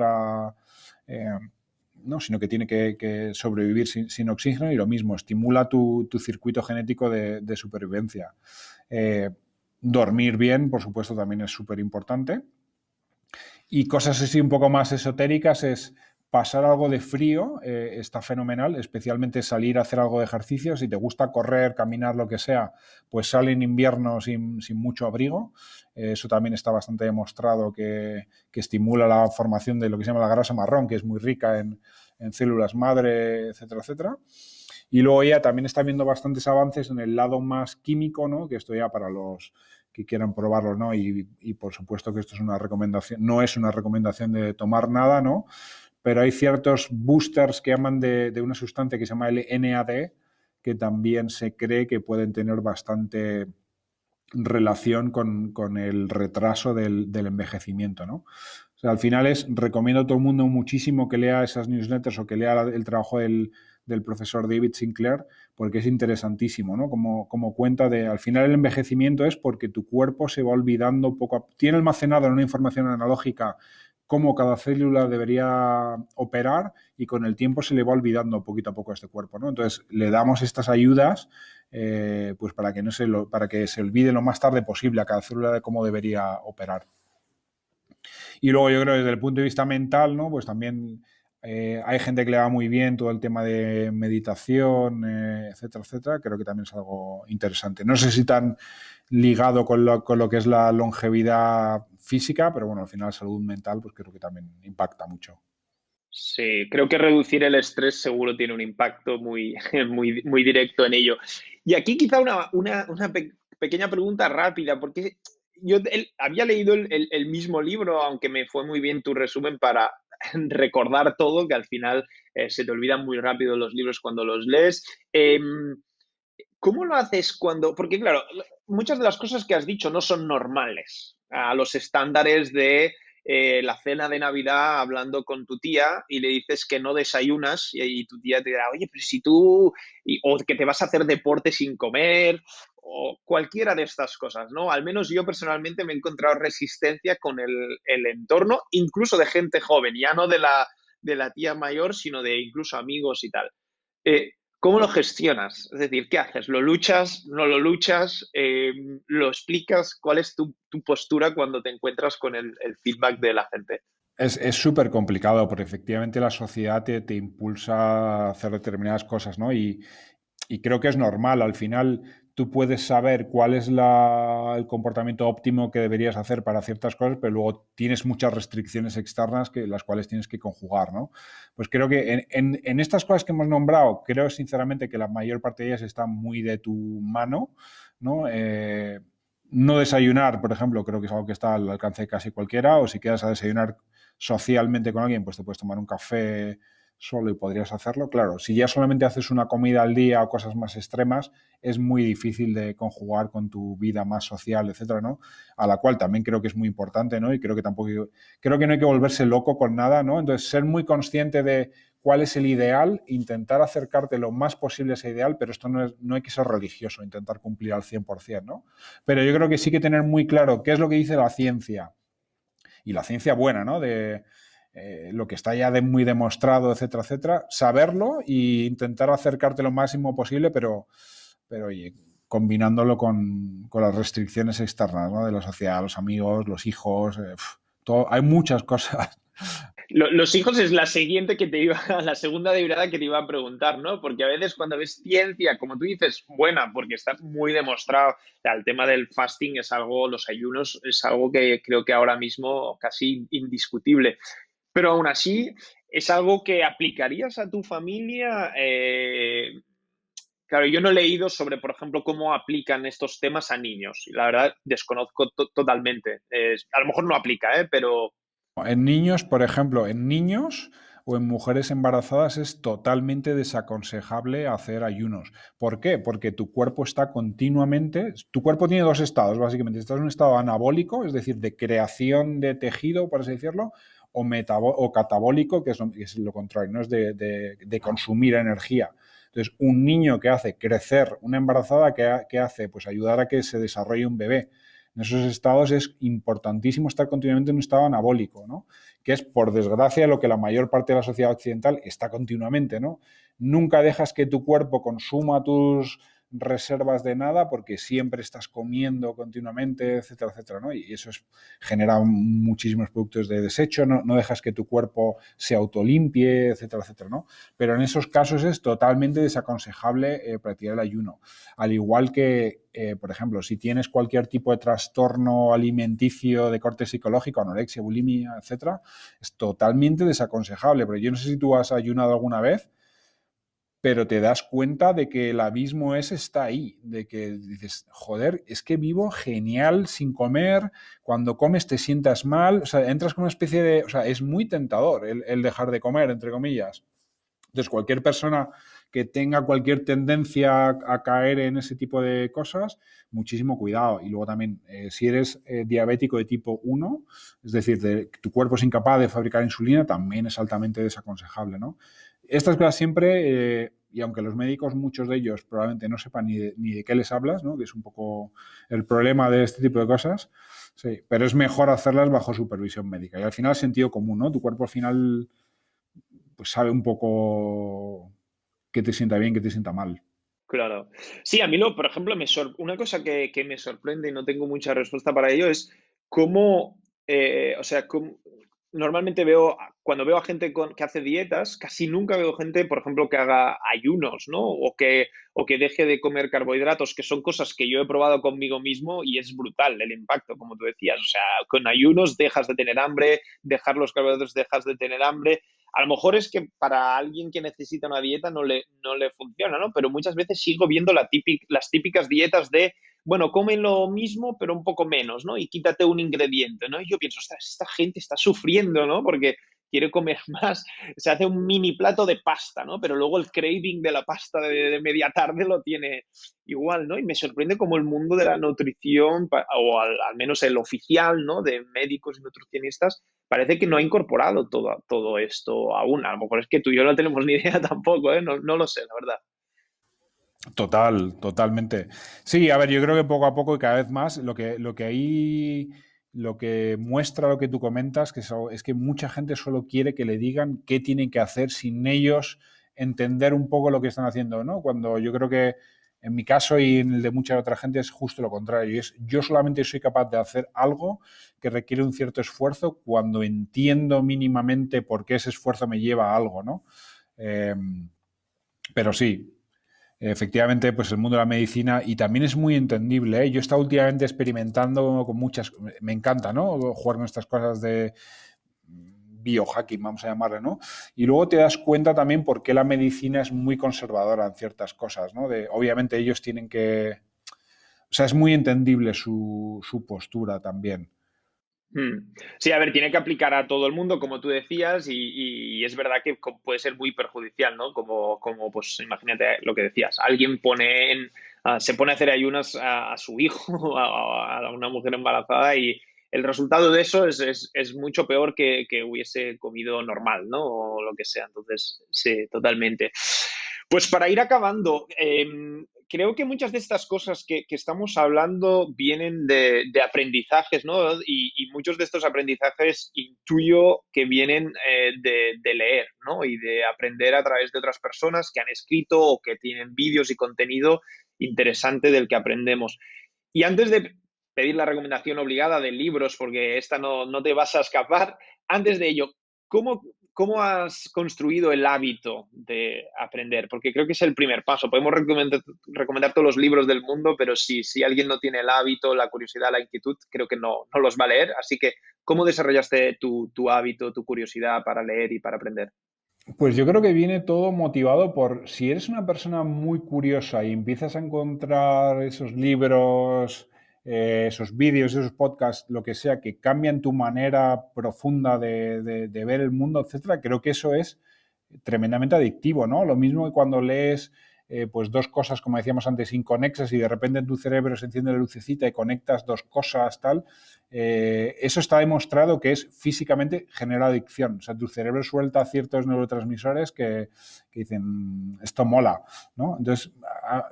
no, sino que tiene que sobrevivir sin oxígeno, y lo mismo, estimula tu circuito genético de supervivencia. Dormir bien, por supuesto, también es súper importante. Y cosas así un poco más esotéricas es pasar algo de frío, está fenomenal, especialmente salir a hacer algo de ejercicio. Si te gusta correr, caminar, lo que sea, pues sal en invierno sin mucho abrigo. Eso también está bastante demostrado que estimula la formación de lo que se llama la grasa marrón, que es muy rica en células madre, etcétera, etcétera. Y luego ya también está viendo bastantes avances en el lado más químico, ¿no? Que esto ya para los que quieran probarlo, ¿no? Y por supuesto que esto es una recomendación, no es una recomendación de tomar nada, ¿no? Pero hay ciertos boosters que llaman de una sustancia que se llama el NAD, que también se cree que pueden tener bastante relación con el retraso del envejecimiento, ¿no? O sea, al final recomiendo a todo el mundo muchísimo que lea esas newsletters o que lea el trabajo del profesor David Sinclair, porque es interesantísimo, ¿no? Como cuenta al final el envejecimiento es porque tu cuerpo se va olvidando tiene almacenado en una información analógica cómo cada célula debería operar y con el tiempo se le va olvidando poquito a poco a este cuerpo, ¿no? Entonces le damos estas ayudas pues para que se olvide lo más tarde posible a cada célula de cómo debería operar. Y luego yo creo que desde el punto de vista mental, ¿no? Pues también hay gente que le va muy bien todo el tema de meditación, etcétera, etcétera. Creo que también es algo interesante. No sé si tan ligado con lo que es la longevidad física, pero bueno, al final salud mental pues creo que también impacta mucho. Sí, creo que reducir el estrés seguro tiene un impacto muy, muy directo en ello. Y aquí quizá una pequeña pregunta rápida, porque yo había leído el mismo libro, aunque me fue muy bien tu resumen para recordar todo, que al final se te olvidan muy rápido los libros cuando los lees. ¿Cómo lo haces cuando...? Porque claro, muchas de las cosas que has dicho no son normales a los estándares de la cena de Navidad hablando con tu tía y le dices que no desayunas y tu tía te dirá, oye, pero si tú... o que te vas a hacer deporte sin comer o cualquiera de estas cosas, ¿no? Al menos yo personalmente me he encontrado resistencia con el entorno, incluso de gente joven, ya no de la tía mayor, sino de incluso amigos y tal. ¿Cómo lo gestionas? Es decir, ¿qué haces? ¿Lo luchas? ¿No lo luchas? ¿Lo explicas? ¿Cuál es tu postura cuando te encuentras con el feedback de la gente? Es súper complicado porque efectivamente la sociedad te impulsa a hacer determinadas cosas, ¿no? Y creo que es normal. Al final tú puedes saber cuál es el comportamiento óptimo que deberías hacer para ciertas cosas, pero luego tienes muchas restricciones externas las cuales tienes que conjugar, ¿no? Pues creo que en estas cosas que hemos nombrado, creo sinceramente que la mayor parte de ellas están muy de tu mano, ¿no? No desayunar, por ejemplo, creo que es algo que está al alcance de casi cualquiera, o si quieres a desayunar socialmente con alguien, pues te puedes tomar un café solo y podrías hacerlo. Claro, si ya solamente haces una comida al día o cosas más extremas, es muy difícil de conjugar con tu vida más social, etcétera, ¿no? A la cual también creo que es muy importante, ¿no? Y creo que creo que no hay que volverse loco con nada, ¿no? Entonces, ser muy consciente de cuál es el ideal, intentar acercarte lo más posible a ese ideal, pero esto no hay que ser religioso, intentar cumplir al 100%, ¿no? Pero yo creo que sí que tener muy claro qué es lo que dice la ciencia, y la ciencia buena, ¿no? De lo que está ya muy demostrado, etcétera, etcétera, saberlo e intentar acercarte lo máximo posible, pero oye, combinándolo con las restricciones externas, ¿no? De la sociedad, los amigos, los hijos, todo, hay muchas cosas. Los hijos es la siguiente que te iba, la segunda derivada que te iba a preguntar, ¿no? Porque a veces cuando ves ciencia, como tú dices, buena, porque está muy demostrado, o sea, el tema del fasting es algo, los ayunos es algo que creo que ahora mismo casi indiscutible. Pero aún así, ¿es algo que aplicarías a tu familia? Claro, yo no he leído sobre, por ejemplo, cómo aplican estos temas a niños. Y la verdad, desconozco totalmente. A lo mejor no aplica, ¿eh? Pero En niños, por ejemplo, en niños o en mujeres embarazadas es totalmente desaconsejable hacer ayunos. ¿Por qué? Porque tu cuerpo está continuamente, tu cuerpo tiene dos estados, básicamente. Estás en un estado anabólico, es decir, de creación de tejido, por así decirlo, o catabólico, que es lo contrario, no es de consumir energía. Entonces, un niño que hace crecer una embarazada, que hace? Pues ayudar a que se desarrolle un bebé. En esos estados es importantísimo estar continuamente en un estado anabólico, ¿no? Que es, por desgracia, lo que la mayor parte de la sociedad occidental está continuamente, ¿no? Nunca dejas que tu cuerpo consuma tus reservas de nada porque siempre estás comiendo continuamente, etcétera, etcétera, ¿no? Y eso genera muchísimos productos de desecho, no dejas que tu cuerpo se autolimpie, etcétera, etcétera, ¿no? Pero en esos casos es totalmente desaconsejable practicar el ayuno. Al igual que, por ejemplo, si tienes cualquier tipo de trastorno alimenticio de corte psicológico, anorexia, bulimia, etcétera, es totalmente desaconsejable. Pero yo no sé si tú has ayunado alguna vez, pero te das cuenta de que el abismo ese está ahí, de que dices, joder, es que vivo genial sin comer, cuando comes te sientas mal, o sea, entras con una especie de, o sea, es muy tentador el dejar de comer, entre comillas. Entonces, cualquier persona que tenga cualquier tendencia a caer en ese tipo de cosas, muchísimo cuidado. Y luego también, si eres diabético de tipo 1, es decir, tu cuerpo es incapaz de fabricar insulina, también es altamente desaconsejable, ¿no? Estas cosas siempre, y aunque los médicos, muchos de ellos, probablemente no sepan ni de qué les hablas, ¿no? Que es un poco el problema de este tipo de cosas, Sí, pero es mejor hacerlas bajo supervisión médica. Y al final sentido común, ¿no? Tu cuerpo al final pues sabe un poco qué te sienta bien, qué te sienta mal. Claro. Sí, a mí, por ejemplo, una cosa que me sorprende y no tengo mucha respuesta para ello es cómo, o sea, normalmente cuando veo a gente que hace dietas, casi nunca veo gente, por ejemplo, que haga ayunos, ¿no? O que deje de comer carbohidratos, que son cosas que yo he probado conmigo mismo y es brutal el impacto, como tú decías. O sea, con ayunos dejas de tener hambre, dejar los carbohidratos dejas de tener hambre. A lo mejor es que para alguien que necesita una dieta no le funciona, ¿no? Pero muchas veces sigo viendo las típicas dietas de, bueno, come lo mismo, pero un poco menos, ¿no? Y quítate un ingrediente, ¿no? Y yo pienso, ostras, esta gente está sufriendo, ¿no? Porque quiere comer más, se hace un mini plato de pasta, ¿no? Pero luego el craving de la pasta de media tarde lo tiene igual, ¿no? Y me sorprende cómo el mundo de la nutrición, o al menos el oficial, ¿no? De médicos y nutricionistas, parece que no ha incorporado todo esto aún. A lo mejor es que tú y yo no tenemos ni idea tampoco, ¿eh? No lo sé, la verdad. Totalmente. Sí, a ver, yo creo que poco a poco y cada vez más lo que muestra lo que tú comentas, es que mucha gente solo quiere que le digan qué tienen que hacer sin ellos entender un poco lo que están haciendo, ¿no? Cuando yo creo que en mi caso y en el de mucha otra gente es justo lo contrario. Y es, yo solamente soy capaz de hacer algo que requiere un cierto esfuerzo cuando entiendo mínimamente por qué ese esfuerzo me lleva a algo, ¿no? Eh, pero sí, efectivamente, pues el mundo de la medicina y también es muy entendible, ¿eh? Yo he estado últimamente experimentando con muchas, me encanta, ¿no? Jugar con estas cosas de biohacking, vamos a llamarle, ¿no? Y luego te das cuenta también por qué la medicina es muy conservadora en ciertas cosas, ¿no? Obviamente ellos tienen que, o sea, es muy entendible su postura también. Sí, a ver, tiene que aplicar a todo el mundo, como tú decías, y es verdad que puede ser muy perjudicial, ¿no? Como pues imagínate lo que decías, alguien se pone a hacer ayunas a su hijo, a una mujer embarazada, y el resultado de eso es mucho peor que hubiese comido normal, ¿no? O lo que sea. Entonces, sí, totalmente. Pues para ir acabando, creo que muchas de estas cosas que estamos hablando vienen de aprendizajes, ¿no? Y muchos de estos aprendizajes intuyo que vienen de leer, ¿no? Y de aprender a través de otras personas que han escrito o que tienen vídeos y contenido interesante del que aprendemos. Y antes de pedir la recomendación obligada de libros, porque esta no te vas a escapar, antes de ello, ¿cómo, ¿cómo has construido el hábito de aprender? Porque creo que es el primer paso. Podemos recomendar todos los libros del mundo, pero si alguien no tiene el hábito, la curiosidad, la inquietud, creo que no los va a leer. Así que, ¿cómo desarrollaste tu hábito, tu curiosidad para leer y para aprender? Pues yo creo que viene todo motivado por si eres una persona muy curiosa y empiezas a encontrar esos libros, esos vídeos, esos podcasts, lo que sea, que cambian tu manera profunda de ver el mundo, etcétera, creo que eso es tremendamente adictivo, ¿no? Lo mismo que cuando lees pues dos cosas, como decíamos antes, inconexas y de repente en tu cerebro se enciende la lucecita y conectas dos cosas, tal, eso está demostrado que es físicamente genera adicción. O sea, tu cerebro suelta ciertos neurotransmisores que dicen, esto mola, ¿no? Entonces,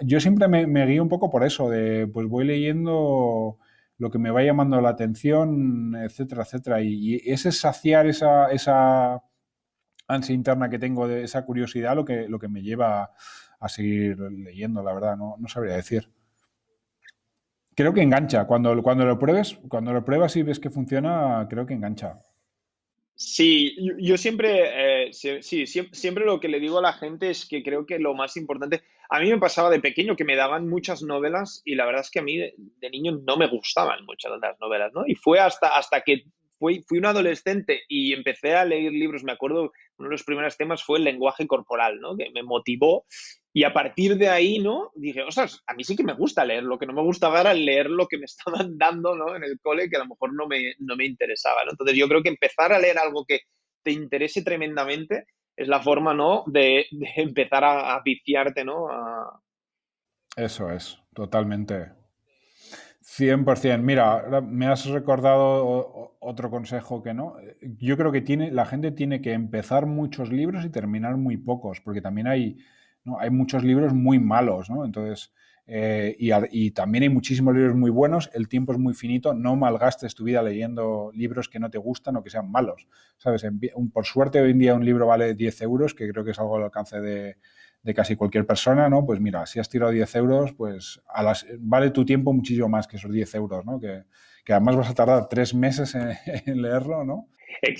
yo siempre me guío un poco por eso, pues voy leyendo lo que me va llamando la atención, etcétera, etcétera. Y ese saciar esa ansia interna que tengo de esa curiosidad lo que me lleva a seguir leyendo, la verdad, no sabría decir. Creo que engancha. Cuando lo pruebas y ves que funciona, creo que engancha. Sí, yo siempre, sí, siempre lo que le digo a la gente es que creo que lo más importante, a mí me pasaba de pequeño que me daban muchas novelas y la verdad es que a mí de niño no me gustaban muchas de las novelas, ¿no? Y fue hasta que fui un adolescente y empecé a leer libros, me acuerdo, uno de los primeros temas fue el lenguaje corporal, ¿no? Que me motivó y a partir de ahí, ¿no? Dije, ostras, a mí sí que me gusta leer, lo que no me gustaba era leer lo que me estaban dando, ¿no? En el cole, que a lo mejor no me interesaba, ¿no? Entonces yo creo que empezar a leer algo que te interese tremendamente es la forma, ¿no? De empezar a viciarte, ¿no? Eso es, totalmente. 100%. Mira, ahora me has recordado otro consejo que no. Yo creo que la gente tiene que empezar muchos libros y terminar muy pocos, porque también hay, ¿no? Hay muchos libros muy malos, ¿no? Entonces, Y también hay muchísimos libros muy buenos, el tiempo es muy finito, no malgastes tu vida leyendo libros que no te gustan o que sean malos, ¿sabes? Por suerte hoy en día un libro vale 10 euros, que creo que es algo al alcance de casi cualquier persona, ¿no? Pues mira, si has tirado 10 euros, pues vale tu tiempo muchísimo más que esos 10 euros, ¿no? Que además vas a tardar 3 meses en leerlo, ¿no?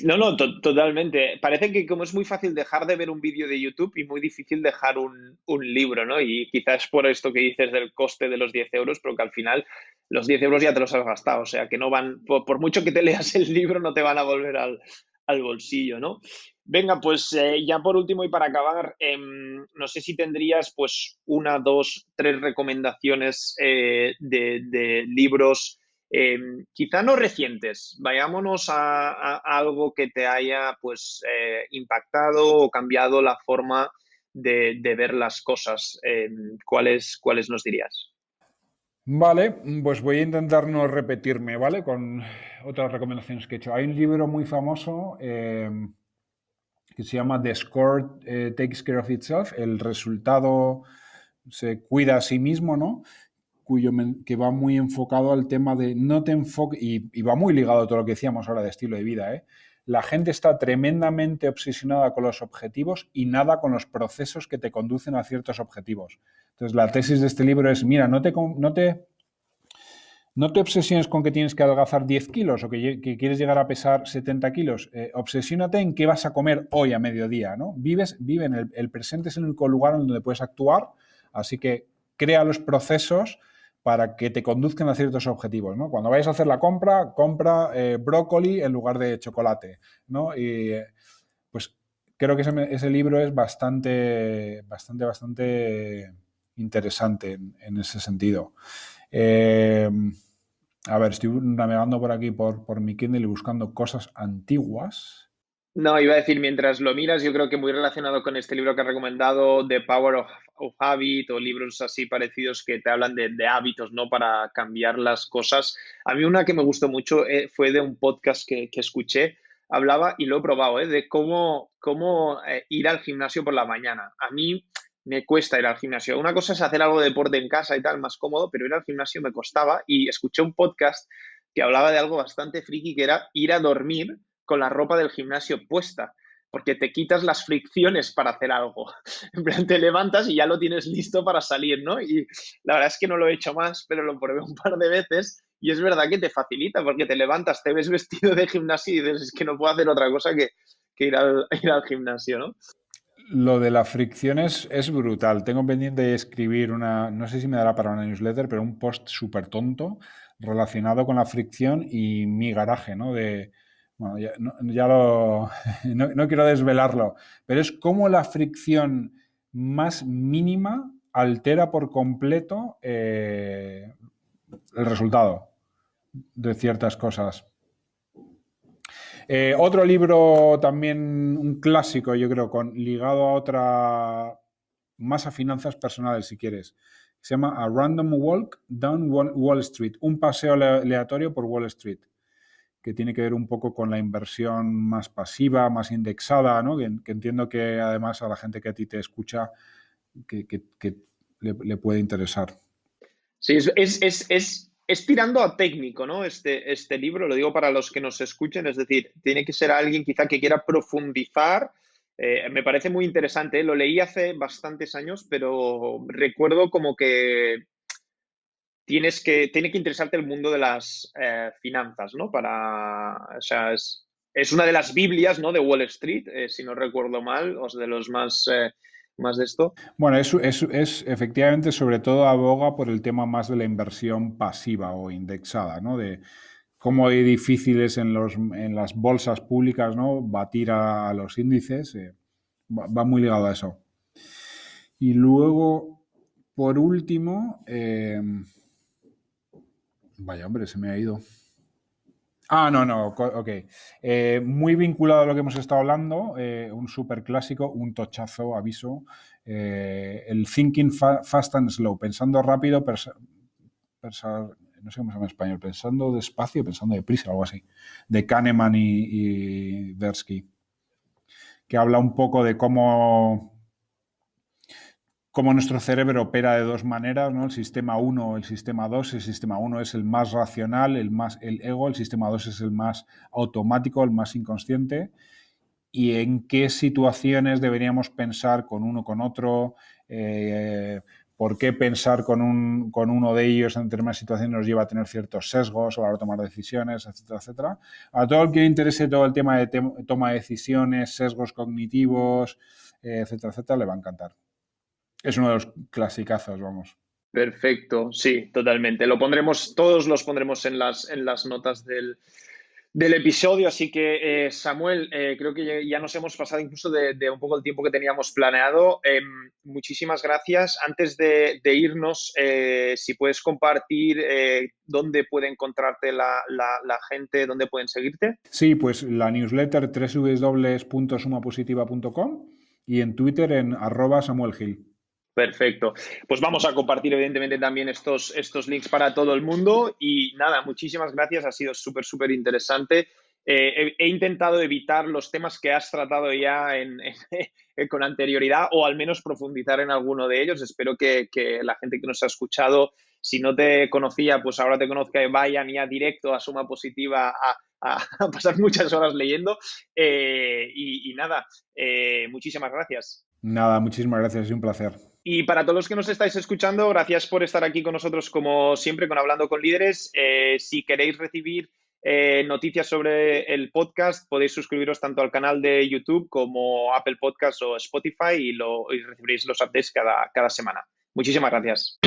No, no, totalmente. Parece que como es muy fácil dejar de ver un vídeo de YouTube y muy difícil dejar un libro, ¿no? Y quizás por esto que dices del coste de los 10 euros, pero que al final los 10 euros ya te los has gastado, o sea que no van, por mucho que te leas el libro, no te van a volver al bolsillo, ¿no? Venga, pues ya por último y para acabar, no sé si tendrías pues una, dos, tres recomendaciones de libros quizá no recientes, vayámonos a algo que te haya pues impactado o cambiado la forma de ver las cosas. ¿Cuáles nos dirías? Vale, pues voy a intentar no repetirme, ¿vale? Con otras recomendaciones que he hecho. Hay un libro muy famoso que se llama The Score Takes Care of Itself, el resultado se cuida a sí mismo, ¿no? Que va muy enfocado al tema de no te enfoques, y va muy ligado a todo lo que decíamos ahora de estilo de vida, ¿eh? La gente está tremendamente obsesionada con los objetivos y nada con los procesos que te conducen a ciertos objetivos. Entonces, la tesis de este libro es, mira, no te obsesiones con que tienes que adelgazar 10 kilos o que quieres llegar a pesar 70 kilos. Obsesiónate en qué vas a comer hoy a mediodía, ¿no? Vive en el presente, es el único lugar en donde puedes actuar, así que crea los procesos para que te conduzcan a ciertos objetivos, ¿no? Cuando vayas a hacer la compra brócoli en lugar de chocolate, ¿no? Y pues creo que ese libro es bastante interesante en ese sentido. Eh, a ver, estoy navegando por aquí por mi Kindle y buscando cosas antiguas. No, iba a decir, mientras lo miras, yo creo que muy relacionado con este libro que has recomendado, The Power of Habit, o libros así parecidos que te hablan de hábitos, ¿no? Para cambiar las cosas. A mí una que me gustó mucho fue de un podcast que escuché, hablaba, y lo he probado, de cómo ir al gimnasio por la mañana. A mí me cuesta ir al gimnasio. Una cosa es hacer algo de deporte en casa y tal, más cómodo, pero ir al gimnasio me costaba, y escuché un podcast que hablaba de algo bastante friki, que era ir a dormir con la ropa del gimnasio puesta, porque te quitas las fricciones para hacer algo. En plan, te levantas y ya lo tienes listo para salir, ¿no? Y la verdad es que no lo he hecho más, pero lo probé un par de veces y es verdad que te facilita, porque te levantas, te ves vestido de gimnasio y dices, es que no puedo hacer otra cosa que ir al gimnasio, ¿no? Lo de la fricción es brutal. Tengo pendiente de escribir no sé si me dará para una newsletter, pero un post súper tonto relacionado con la fricción y mi garaje, ¿no? Bueno, no quiero desvelarlo, pero es como la fricción más mínima altera por completo el resultado de ciertas cosas. Otro libro también, un clásico, yo creo, ligado a otra, más a finanzas personales, si quieres. Se llama A Random Walk Down Wall Street, un paseo aleatorio por Wall Street, que tiene que ver un poco con la inversión más pasiva, más indexada, ¿no? Que entiendo que además a la gente que a ti te escucha que le puede interesar. Sí, es tirando a técnico, ¿no? Este libro, lo digo para los que nos escuchen, es decir, tiene que ser alguien quizá que quiera profundizar. Me parece muy interesante, ¿eh? Lo leí hace bastantes años, pero recuerdo como que tiene que interesarte el mundo de las finanzas, ¿no? O sea, es una de las Biblias, ¿no? De Wall Street, si no recuerdo mal, o de los más de esto. Bueno, es efectivamente, sobre todo aboga por el tema más de la inversión pasiva o indexada, ¿no? De cómo es difícil es en las bolsas públicas, ¿no? Batir a los índices, va muy ligado a eso. Y luego, por último, vaya hombre, se me ha ido. No, ok. Muy vinculado a lo que hemos estado hablando, un súper clásico, un tochazo, aviso. El Thinking Fast and Slow, pensando rápido, no sé cómo se llama en español, pensando despacio, pensando deprisa, algo así, de Kahneman y Tversky, que habla un poco de cómo cómo nuestro cerebro opera de dos maneras, ¿no? El sistema 1 o el sistema 2. El sistema 1 es el más racional, el ego. El sistema 2 es el más automático, el más inconsciente. Y en qué situaciones deberíamos pensar con uno, con otro, por qué pensar con uno de ellos en determinadas situaciones nos lleva a tener ciertos sesgos o a la hora de tomar decisiones, etcétera, etcétera. A todo el que le interese todo el tema de toma de decisiones, sesgos cognitivos, etcétera, etcétera, le va a encantar. Es uno de los clasicazos, vamos. Perfecto, sí, totalmente. Todos los pondremos en las notas del episodio, así que Samuel, creo que ya nos hemos pasado incluso de un poco el tiempo que teníamos planeado. Muchísimas gracias. Antes de irnos, si puedes compartir dónde puede encontrarte la gente, dónde pueden seguirte. Sí, pues la newsletter www.sumapositiva.com y en Twitter en @SamuelGil. Perfecto. Pues vamos a compartir, evidentemente, también estos links para todo el mundo. Y nada, muchísimas gracias. Ha sido súper, súper interesante. He intentado evitar los temas que has tratado ya con anterioridad o al menos profundizar en alguno de ellos. Espero que la gente que nos ha escuchado, si no te conocía, pues ahora te conozca y vayan ya directo a Suma Positiva a pasar muchas horas leyendo. Y nada, muchísimas gracias. Nada, muchísimas gracias, es un placer. Y para todos los que nos estáis escuchando, gracias por estar aquí con nosotros, como siempre, con Hablando con Líderes. Si queréis recibir noticias sobre el podcast, podéis suscribiros tanto al canal de YouTube como Apple Podcasts o Spotify y recibiréis los updates cada semana. Muchísimas gracias.